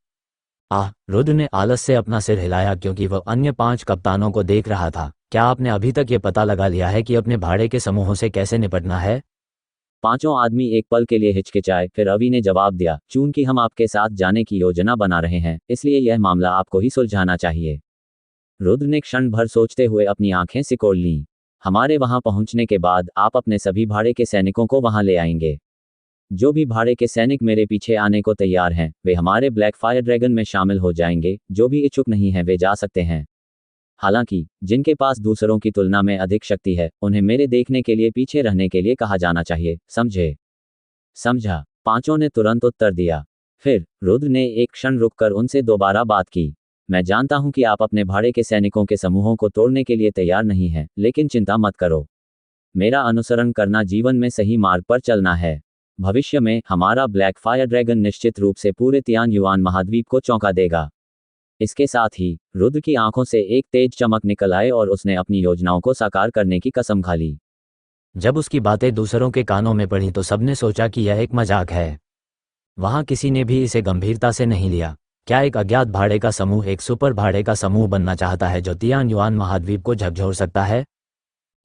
रुद्र ने आलस से अपना सिर हिलाया क्योंकि वह अन्य 5 कप्तानों को देख रहा था। क्या आपने अभी तक ये पता लगा लिया है कि अपने भाड़े के समूहों से कैसे निपटना है? 5 आदमी एक पल के लिए हिचकिचाए, फिर अवि ने जवाब दिया, चूंकि हम आपके साथ जाने की योजना बना रहे हैं, इसलिए यह मामला आपको ही सुलझाना चाहिए। रुद्र ने क्षण भर सोचते हुए अपनी आंखें सिकोड़ लीं। हमारे वहां पहुंचने के बाद आप अपने सभी भाड़े के सैनिकों को वहां ले आएंगे। जो भी भाड़े के सैनिक मेरे पीछे आने को तैयार हैं, वे हमारे ब्लैक फायर ड्रैगन में शामिल हो जाएंगे। जो भी इच्छुक नहीं है वे जा सकते हैं। हालांकि, जिनके पास दूसरों की तुलना में अधिक शक्ति है, उन्हें मेरे देखने के लिए पीछे रहने के लिए कहा जाना चाहिए। समझे? समझा। 5 ने तुरंत उत्तर दिया। फिर रुद्र ने एक क्षण रुककर उनसे दोबारा बात की। मैं जानता हूं कि आप अपने भाड़े के सैनिकों के समूहों को तोड़ने के लिए तैयार नहीं हैं, लेकिन चिंता मत करो। मेरा अनुसरण करना जीवन में सही मार्ग पर चलना है। भविष्य में हमारा ब्लैक फायर ड्रैगन निश्चित रूप से पूरे तियान युआन महाद्वीप को चौंका देगा। इसके साथ ही रुद्र की आंखों से एक तेज चमक निकल आए और उसने अपनी योजनाओं को साकार करने की कसम खा ली। जब उसकी बातें दूसरों के कानों में पड़ी तो सबने सोचा कि यह एक मजाक है। वहां किसी ने भी इसे गंभीरता से नहीं लिया। क्या एक अज्ञात भाड़े का समूह एक सुपर भाड़े का समूह बनना चाहता है जो तियान युआन महाद्वीप को झकझोर सकता है?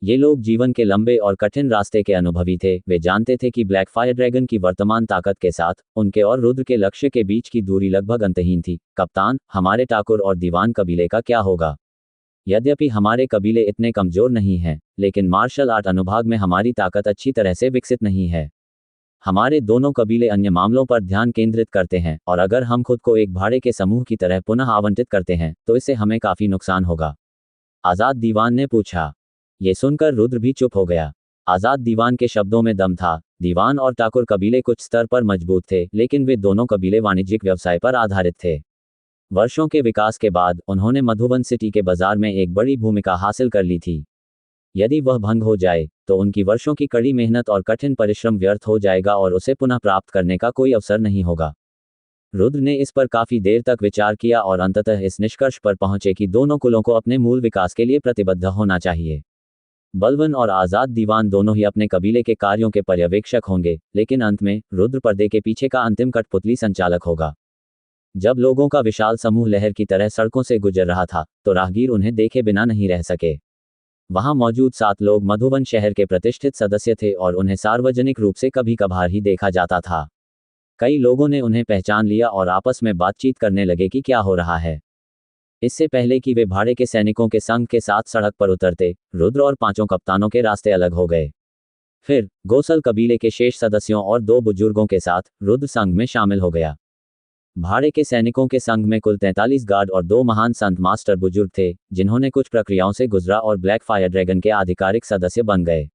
ये लोग जीवन के लंबे और कठिन रास्ते के अनुभवी थे। वे जानते थे कि ब्लैक फायर ड्रैगन की वर्तमान ताकत के साथ उनके और रुद्र के लक्ष्य के बीच की दूरी लगभग अंतहीन थी। कप्तान, हमारे ठाकुर और दीवान कबीले का क्या होगा? यद्यपि हमारे कबीले इतने कमजोर नहीं हैं, लेकिन मार्शल आर्ट अनुभाग में हमारी ताकत अच्छी तरह से विकसित नहीं है। हमारे दोनों कबीले अन्य मामलों पर ध्यान केंद्रित करते हैं और अगर हम खुद को एक भाड़े के समूह की तरह पुनः आवंटित करते हैं, तो इससे हमें काफी नुकसान होगा। आजाद दीवान ने पूछा। ये सुनकर रुद्र भी चुप हो गया। आजाद दीवान के शब्दों में दम था। दीवान और ठाकुर कबीले कुछ स्तर पर मजबूत थे, लेकिन वे दोनों कबीले वाणिज्यिक व्यवसाय पर आधारित थे। वर्षों के विकास के बाद उन्होंने मधुबन सिटी के बाजार में एक बड़ी भूमिका हासिल कर ली थी। यदि वह भंग हो जाए, तो उनकी वर्षों की कड़ी मेहनत और कठिन परिश्रम व्यर्थ हो जाएगा और उसे पुनः प्राप्त करने का कोई अवसर नहीं होगा। रुद्र ने इस पर काफी देर तक विचार किया और अंततः इस निष्कर्ष पर पहुंचे कि दोनों कुलों को अपने मूल विकास के लिए प्रतिबद्ध होना चाहिए। बलवन और आजाद दीवान दोनों ही अपने कबीले के कार्यों के पर्यवेक्षक होंगे, लेकिन अंत में रुद्र पर्दे के पीछे का अंतिम कठपुतली संचालक होगा। जब लोगों का विशाल समूह लहर की तरह सड़कों से गुजर रहा था, तो राहगीर उन्हें देखे बिना नहीं रह सके। वहां मौजूद 7 लोग मधुबन शहर के प्रतिष्ठित सदस्य थे और उन्हें सार्वजनिक रूप से कभी कभार ही देखा जाता था। कई लोगों ने उन्हें पहचान लिया और आपस में बातचीत करने लगे कि क्या हो रहा है। इससे पहले कि वे भाड़े के सैनिकों के संघ के साथ सड़क पर उतरते, रुद्र और 5 कप्तानों के रास्ते अलग हो गए। फिर गोसल कबीले के शेष सदस्यों और 2 बुजुर्गों के साथ रुद्र संघ में शामिल हो गया। भाड़े के सैनिकों के संघ में कुल 43 गार्ड और 2 महान संत मास्टर बुजुर्ग थे, जिन्होंने कुछ प्रक्रियाओं से गुजरा और ब्लैक फायर ड्रैगन के आधिकारिक सदस्य बन गए।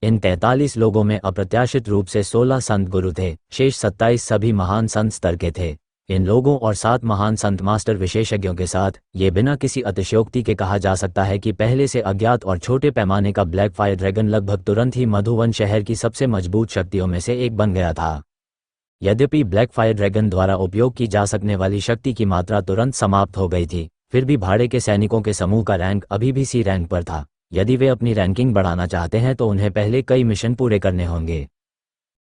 इन 43 लोगों में अप्रत्याशित रूप से 16 संत गुरु थे, शेष 27 सभी महान संत स्तर के थे। इन लोगों और 7 महान संत मास्टर विशेषज्ञों के साथ ये बिना किसी अतिशयोक्ति के कहा जा सकता है कि पहले से अज्ञात और छोटे पैमाने का ब्लैक फायर ड्रैगन लगभग तुरंत ही मधुवन शहर की सबसे मजबूत शक्तियों में से एक बन गया था। यद्यपि ब्लैक फायर ड्रैगन द्वारा उपयोग की जा सकने वाली शक्ति की मात्रा तुरंत समाप्त हो गई थी, फिर भी भाड़े के सैनिकों के समूह का रैंक अभी भी सी रैंक पर था। यदि वे अपनी रैंकिंग बढ़ाना चाहते हैं तो उन्हें पहले कई मिशन पूरे करने होंगे।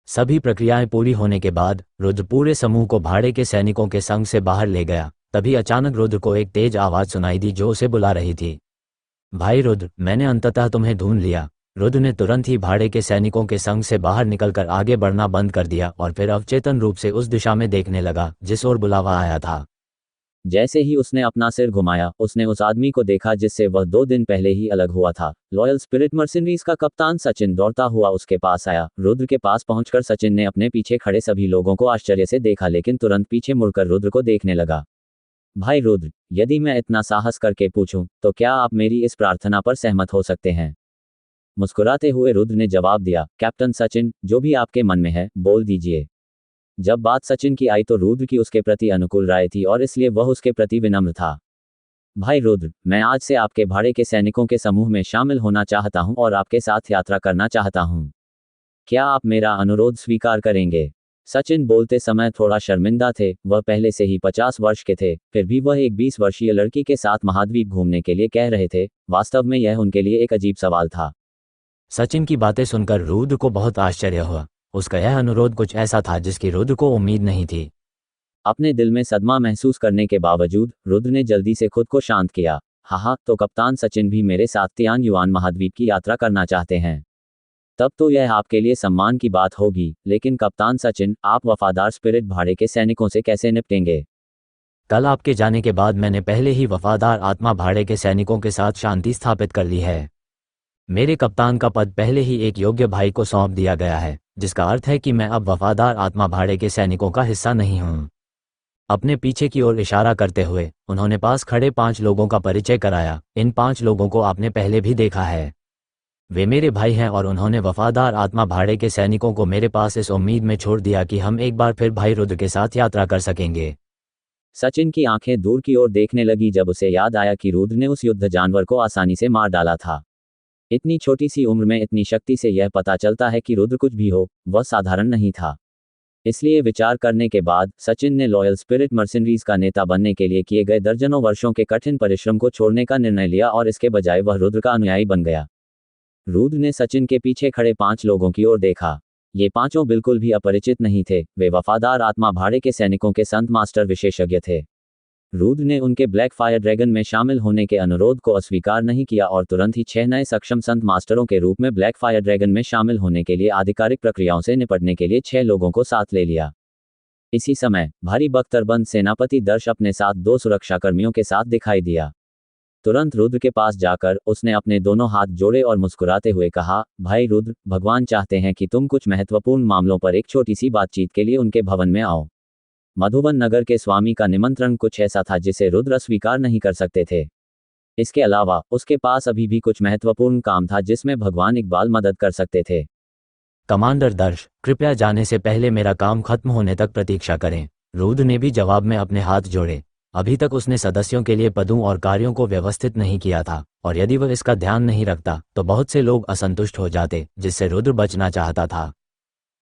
सभी प्रक्रियाएं पूरी होने के बाद रुद्र पूरे समूह को भाड़े के सैनिकों के संग से बाहर ले गया। तभी अचानक रुद्र को एक तेज आवाज सुनाई दी जो उसे बुला रही थी। भाई रुद्र, मैंने अंततः तुम्हें ढूंढ लिया। रुद्र ने तुरंत ही भाड़े के सैनिकों के संग से बाहर निकलकर आगे बढ़ना बंद कर दिया और फिर अवचेतन रूप से उस दिशा में देखने लगा जिस ओर बुलावा आया था। जैसे ही उसने अपना सिर घुमाया, उसने उस आदमी को देखा जिससे वह 2 दिन पहले ही अलग हुआ था। लॉयल स्पिरिट मर्सिनरीज का कप्तान सचिन दौड़ता हुआ उसके पास आया। रुद्र के पास पहुंचकर सचिन ने अपने पीछे खड़े सभी लोगों को आश्चर्य से देखा, लेकिन तुरंत पीछे मुड़कर रुद्र को देखने लगा। भाई रुद्र, यदि मैं इतना साहस करके पूछूं, तो क्या आप मेरी इस प्रार्थना पर सहमत हो सकते हैं? मुस्कुराते हुए रुद्र ने जवाब दिया, कैप्टन सचिन, जो भी आपके मन में है बोल दीजिए। जब बात सचिन की आई तो रुद्र की उसके प्रति अनुकूल राय थी और इसलिए वह उसके प्रति विनम्र था। भाई रुद्र, मैं आज से आपके भाड़े के सैनिकों के समूह में शामिल होना चाहता हूं और आपके साथ यात्रा करना चाहता हूं। क्या आप मेरा अनुरोध स्वीकार करेंगे? सचिन बोलते समय थोड़ा शर्मिंदा थे। वह पहले से ही 50 वर्ष के थे, फिर भी वह एक 20 वर्षीय लड़की के साथ महाद्वीप घूमने के लिए कह रहे थे। वास्तव में यह उनके लिए एक अजीब सवाल था। सचिन की बातें सुनकर रुद्र को बहुत आश्चर्य हुआ। उसका यह अनुरोध कुछ ऐसा था जिसकी रुद्र को उम्मीद नहीं थी। अपने दिल में सदमा महसूस करने के बावजूद रुद्र ने जल्दी से खुद को शांत किया। हाँ, तो कप्तान सचिन भी मेरे साथ तियान युआन महाद्वीप की यात्रा करना चाहते हैं। तब तो यह आपके लिए सम्मान की बात होगी। लेकिन कप्तान सचिन, आप वफादार स्पिरिट भाड़े के सैनिकों से कैसे निपटेंगे? कल आपके जाने के बाद मैंने पहले ही वफादार आत्मा भाड़े के सैनिकों के साथ शांति स्थापित कर ली है। मेरे कप्तान का पद पहले ही एक योग्य भाई को सौंप दिया गया है, जिसका अर्थ है कि मैं अब वफादार आत्मा भाड़े के सैनिकों का हिस्सा नहीं हूं। अपने पीछे की ओर इशारा करते हुए उन्होंने पास खड़े 5 लोगों का परिचय कराया। इन 5 लोगों को आपने पहले भी देखा है। वे मेरे भाई हैं और उन्होंने वफादार आत्मा भाड़े के सैनिकों को मेरे पास इस उम्मीद में छोड़ दिया कि हम एक बार फिर भाई रुद्र के साथ यात्रा कर सकेंगे। सचिन की आंखें दूर की ओर देखने लगी जब उसे याद आया कि रुद्र ने उस युद्ध जानवर को आसानी से मार डाला था। इतनी छोटी सी उम्र में इतनी शक्ति से यह पता चलता है कि रुद्र कुछ भी हो, वह साधारण नहीं था। इसलिए विचार करने के बाद सचिन ने लॉयल स्पिरिट मर्सिनरीज का नेता बनने के लिए किए गए दर्जनों वर्षों के कठिन परिश्रम को छोड़ने का निर्णय लिया और इसके बजाय वह रुद्र का अनुयायी बन गया। रुद्र ने सचिन के पीछे खड़े 5 लोगों की ओर देखा। ये पांचों बिल्कुल भी अपरिचित नहीं थे। वे वफादार आत्मा भाड़े के सैनिकों के संत मास्टर विशेषज्ञ थे। रुद्र ने उनके ब्लैक फायर ड्रैगन में शामिल होने के अनुरोध को अस्वीकार नहीं किया और तुरंत ही 6 नए सक्षम संत मास्टरों के रूप में ब्लैक फायर ड्रैगन में शामिल होने के लिए आधिकारिक प्रक्रियाओं से निपटने के लिए 6 लोगों को साथ ले लिया। इसी समय भारी बख्तरबंद सेनापति दर्श अपने साथ 2 सुरक्षाकर्मियों के साथ दिखाई दिया। तुरंत रुद्र के पास जाकर उसने अपने दोनों हाथ जोड़े और मुस्कुराते हुए कहा, भाई रुद्र, भगवान चाहते हैं कि तुम कुछ महत्वपूर्ण मामलों पर एक छोटी सी बातचीत के लिए उनके भवन में आओ। मधुबन नगर के स्वामी का निमंत्रण कुछ ऐसा था जिसे रुद्र स्वीकार नहीं कर सकते थे। इसके अलावा उसके पास अभी भी कुछ महत्वपूर्ण काम था जिसमें भगवान इकबाल मदद कर सकते थे। कमांडर दर्श, कृपया जाने से पहले मेरा काम खत्म होने तक प्रतीक्षा करें। रुद्र ने भी जवाब में अपने हाथ जोड़े। अभी तक उसने सदस्यों के लिए पदों और कार्यों को व्यवस्थित नहीं किया था और यदि वह इसका ध्यान नहीं रखता तो बहुत से लोग असंतुष्ट हो जाते, जिससे रुद्र बचना चाहता था।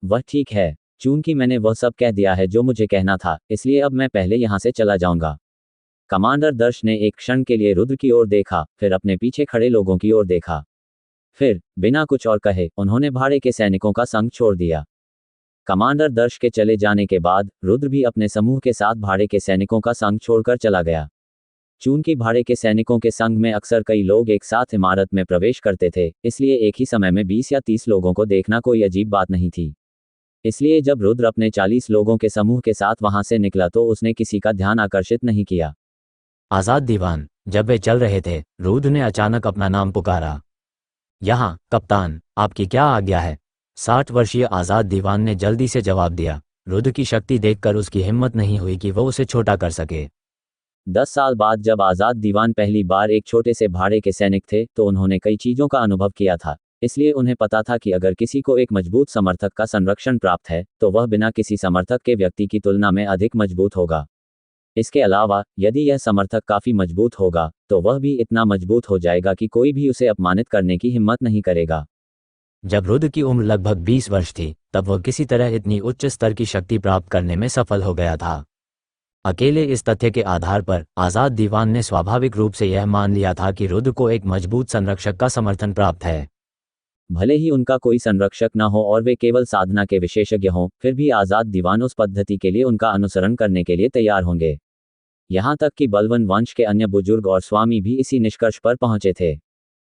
वह ठीक है, चूंकि मैंने वह सब कह दिया है जो मुझे कहना था, इसलिए अब मैं पहले यहां से चला जाऊंगा। कमांडर दर्श ने एक क्षण के लिए रुद्र की ओर देखा, फिर अपने पीछे खड़े लोगों की ओर देखा। फिर बिना कुछ और कहे उन्होंने भाड़े के सैनिकों का संग छोड़ दिया। कमांडर दर्श के चले जाने के बाद रुद्र भी अपने समूह के साथ भाड़े के सैनिकों का संग छोड़कर चला गया। चूंकि भाड़े के सैनिकों के संग में अक्सर कई लोग एक साथ इमारत में प्रवेश करते थे, इसलिए एक ही समय में 20 या 30 लोगों को देखना कोई अजीब बात नहीं थी। इसलिए जब रुद्र अपने 40 लोगों के समूह के साथ वहां से निकला तो उसने किसी का ध्यान आकर्षित नहीं किया। आजाद दीवान। जब वे चल रहे थे, रुद्र ने अचानक अपना नाम पुकारा। यहाँ, कप्तान, आपकी क्या आज्ञा है? 60 वर्षीय आजाद दीवान ने जल्दी से जवाब दिया। रुद्र की शक्ति देखकर उसकी हिम्मत नहीं हुई कि वह उसे छोटा कर सके। 10 साल बाद जब आजाद दीवान पहली बार एक छोटे से भाड़े के सैनिक थे तो उन्होंने कई चीजों का अनुभव किया था। इसलिए उन्हें पता था कि अगर किसी को एक मजबूत समर्थक का संरक्षण प्राप्त है, तो वह बिना किसी समर्थक के व्यक्ति की तुलना में अधिक मजबूत होगा। इसके अलावा, यदि यह समर्थक काफी मजबूत होगा, तो वह भी इतना मजबूत हो जाएगा कि कोई भी उसे अपमानित करने की हिम्मत नहीं करेगा। जब रुद्र की उम्र लगभग 20 वर्ष थी, तब वह किसी तरह इतनी उच्च स्तर की शक्ति प्राप्त करने में सफल हो गया था। अकेले इस तथ्य के आधार पर आजाद दीवान ने स्वाभाविक रूप से यह मान लिया था कि रुद्र को एक मजबूत संरक्षक का समर्थन प्राप्त है। भले ही उनका कोई संरक्षक न हो और वे केवल साधना के विशेषज्ञ हों, फिर भी आजाद दीवान उस पद्धति के लिए उनका अनुसरण करने के लिए तैयार होंगे। यहाँ तक कि बलवन वंश के अन्य बुजुर्ग और स्वामी भी इसी निष्कर्ष पर पहुंचे थे।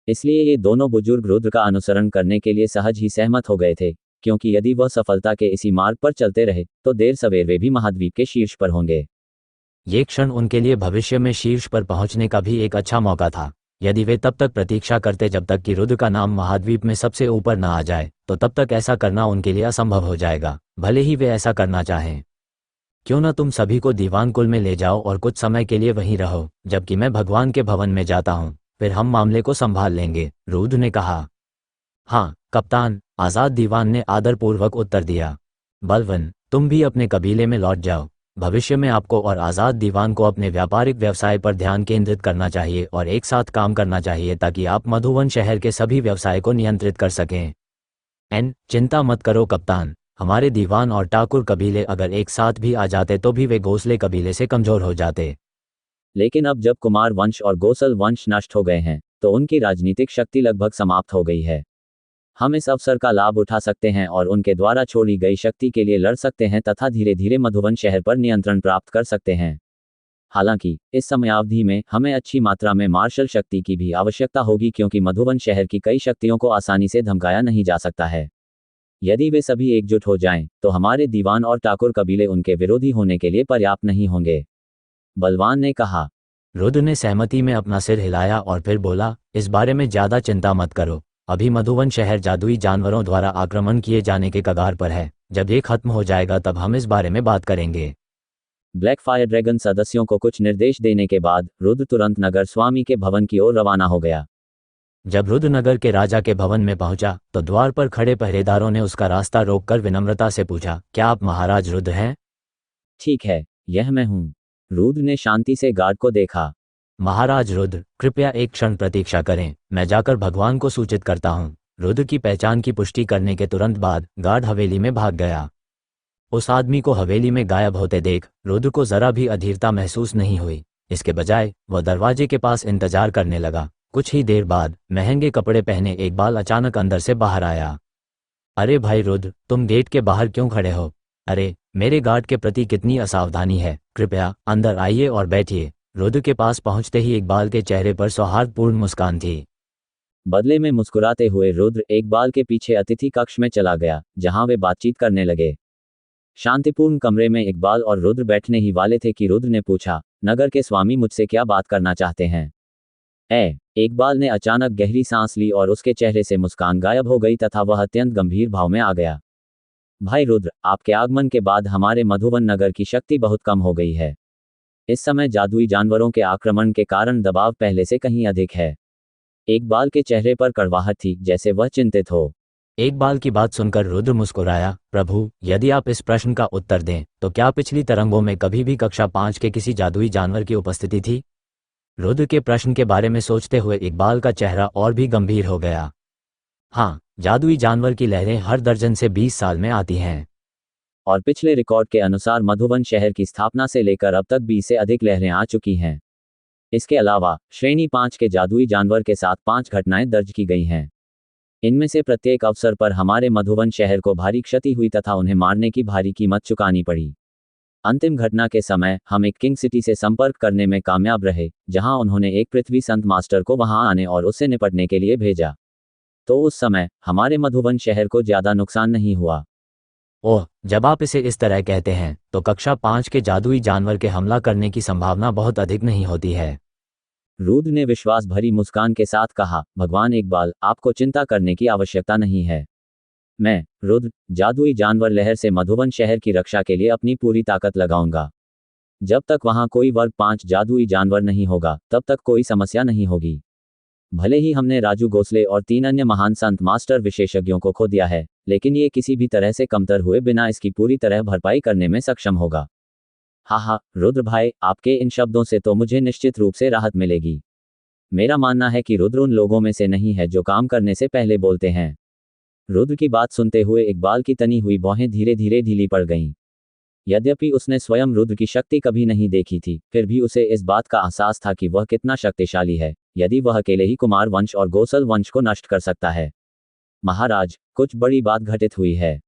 इसलिए ये दोनों बुजुर्ग रुद्र का अनुसरण करने के लिए सहज ही सहमत हो गए थे, क्योंकि यदि वह सफलता के इसी मार्ग पर चलते रहे, तो देर सवेर वे भी महाद्वीप के शीर्ष पर होंगे। ये क्षण उनके लिए भविष्य में शीर्ष पर पहुंचने का भी एक अच्छा मौका था। यदि वे तब तक प्रतीक्षा करते जब तक कि रुद्र का नाम महाद्वीप में सबसे ऊपर न आ जाए, तो तब तक ऐसा करना उनके लिए असंभव हो जाएगा, भले ही वे ऐसा करना चाहें। क्यों न तुम सभी को दीवान कुल में ले जाओ और कुछ समय के लिए वहीं रहो, जबकि मैं भगवान के भवन में जाता हूँ, फिर हम मामले को संभाल लेंगे, रुद्र ने कहा। हाँ कप्तान, आजाद दीवान ने आदरपूर्वक उत्तर दिया। बलवन, तुम भी अपने कबीले में लौट जाओ। भविष्य में आपको और आजाद दीवान को अपने व्यापारिक व्यवसाय पर ध्यान केंद्रित करना चाहिए और एक साथ काम करना चाहिए ताकि आप मधुवन शहर के सभी व्यवसाय को नियंत्रित कर सकें। चिंता मत करो कप्तान, हमारे दीवान और ठाकुर कबीले अगर एक साथ भी आ जाते तो भी वे घोंसले कबीले से कमजोर हो जाते। लेकिन अब जब कुमार वंश और गोसल वंश नष्ट हो गए हैं, तो उनकी राजनीतिक शक्ति लगभग समाप्त हो गई है। हम इस अवसर का लाभ उठा सकते हैं और उनके द्वारा छोड़ी गई शक्ति के लिए लड़ सकते हैं तथा धीरे धीरे मधुवन शहर पर नियंत्रण प्राप्त कर सकते हैं। हालांकि इस समयावधि में हमें अच्छी मात्रा में मार्शल शक्ति की भी आवश्यकता होगी, क्योंकि मधुवन शहर की कई शक्तियों को आसानी से धमकाया नहीं जा सकता है। यदि वे सभी एकजुट हो जाएं, तो हमारे दीवान और ठाकुर कबीले उनके विरोधी होने के लिए पर्याप्त नहीं होंगे, बलवान ने कहा। रुद्र ने सहमति में अपना सिर हिलाया और फिर बोला, इस बारे में ज्यादा चिंता मत करो। अभी मधुवन शहर जादुई जानवरों द्वारा आक्रमण किए जाने के कगार पर है। जब ये खत्म हो जाएगा तब हम इस बारे में बात करेंगे। ब्लैक फायर ड्रैगन सदस्यों को कुछ निर्देश देने के बाद रुद्र तुरंत नगर स्वामी के भवन की ओर रवाना हो गया। जब रुद्र नगर के राजा के भवन में पहुंचा, तो द्वार पर खड़े पहरेदारों ने उसका रास्ता रोककर विनम्रता से पूछा, क्या आप महाराज रुद्र हैं? ठीक है, यह मैं हूँ। रुद्र ने शांति से गार्ड को देखा। महाराज रुद्र, कृपया एक क्षण प्रतीक्षा करें, मैं जाकर भगवान को सूचित करता हूँ। रुद्र की पहचान की पुष्टि करने के तुरंत बाद गार्ड हवेली में भाग गया। उस आदमी को हवेली में गायब होते देख रुद्र को जरा भी अधीरता महसूस नहीं हुई। इसके बजाय वह दरवाजे के पास इंतजार करने लगा। कुछ ही देर बाद महंगे कपड़े पहने एक बाल अचानक अंदर से बाहर आया। अरे भाई रुद्र, तुम गेट के बाहर क्यों खड़े हो? अरे, मेरे गार्ड के प्रति कितनी असावधानी है, कृपया अंदर आइए और बैठिए। रुद्र के पास पहुंचते ही इकबाल के चेहरे पर सौहार्दपूर्ण मुस्कान थी। बदले में मुस्कुराते हुए रुद्र इकबाल के पीछे अतिथि कक्ष में चला गया, जहां वे बातचीत करने लगे। शांतिपूर्ण कमरे में इकबाल और रुद्र बैठने ही वाले थे कि रुद्र ने पूछा, नगर के स्वामी मुझसे क्या बात करना चाहते हैं? इकबाल ने अचानक गहरी सांस ली और उसके चेहरे से मुस्कान गायब हो गई तथा वह अत्यंत गंभीर भाव में आ गया। भाई रुद्र, आपके आगमन के बाद हमारे मधुवन नगर की शक्ति बहुत कम हो गई है। इस समय जादुई जानवरों के आक्रमण के कारण दबाव पहले से कहीं अधिक है। इकबाल के चेहरे पर कड़वाहट थी, जैसे वह चिंतित हो। इकबाल की बात सुनकर रुद्र मुस्कुराया। प्रभु, यदि आप इस प्रश्न का उत्तर दें, तो क्या पिछली तरंगों में कभी भी कक्षा 5 के किसी जादुई जानवर की उपस्थिति थी? रुद्र के प्रश्न के बारे में सोचते हुए इकबाल का चेहरा और भी गंभीर हो गया। हाँ, जादुई जानवर की लहरें हर दर्जन से 20 साल में आती हैं। और पिछले रिकॉर्ड के अनुसार मधुवन शहर की स्थापना से लेकर अब तक 20 से अधिक लहरें आ चुकी हैं। इसके अलावा श्रेणी 5 के जादुई जानवर के साथ 5 घटनाएं दर्ज की गई हैं। इनमें से प्रत्येक अवसर पर हमारे मधुवन शहर को भारी क्षति हुई तथा उन्हें मारने की भारी कीमत चुकानी पड़ी। अंतिम घटना के समय हम एक किंग सिटी से संपर्क करने में कामयाब रहे, जहां उन्होंने एक पृथ्वी संत मास्टर को वहां आने और उससे निपटने के लिए भेजा। तो उस समय हमारे मधुवन शहर को ज्यादा नुकसान नहीं हुआ। ओह, जब आप इसे इस तरह कहते हैं, तो कक्षा 5 के जादुई जानवर के हमला करने की संभावना बहुत अधिक नहीं होती है। रुद्र ने विश्वास भरी मुस्कान के साथ कहा, भगवान इकबाल, आपको चिंता करने की आवश्यकता नहीं है। मैं, रुद्र, जादुई जानवर लहर से मधुवन शहर की रक्षा के लिए अपनी पूरी ताकत लगाऊंगा। जब तक वहां कोई वर्ग 5 जादुई जानवर नहीं होगा, तब तक कोई समस्या नहीं होगी। भले ही हमने राजू गोसले और 3 अन्य महान संत मास्टर विशेषज्ञों को खो दिया है, लेकिन ये किसी भी तरह से कमतर हुए बिना इसकी पूरी तरह भरपाई करने में सक्षम होगा। हाँ, रुद्र भाई, आपके इन शब्दों से तो मुझे निश्चित रूप से राहत मिलेगी। मेरा मानना है कि रुद्र उन लोगों में से नहीं है जो काम करने से पहले बोलते हैं। रुद्र की बात सुनते हुए इकबाल की तनी हुई भौहें धीरे धीरे ढीली पड़ गईं। यद्यपि उसने स्वयं रुद्र की शक्ति कभी नहीं देखी थी, फिर भी उसे इस बात का एहसास था कि वह कितना शक्तिशाली है, यदि वह अकेले ही कुमार वंश और गोसल वंश को नष्ट कर सकता है। महाराज, कुछ बड़ी बात घटित हुई है।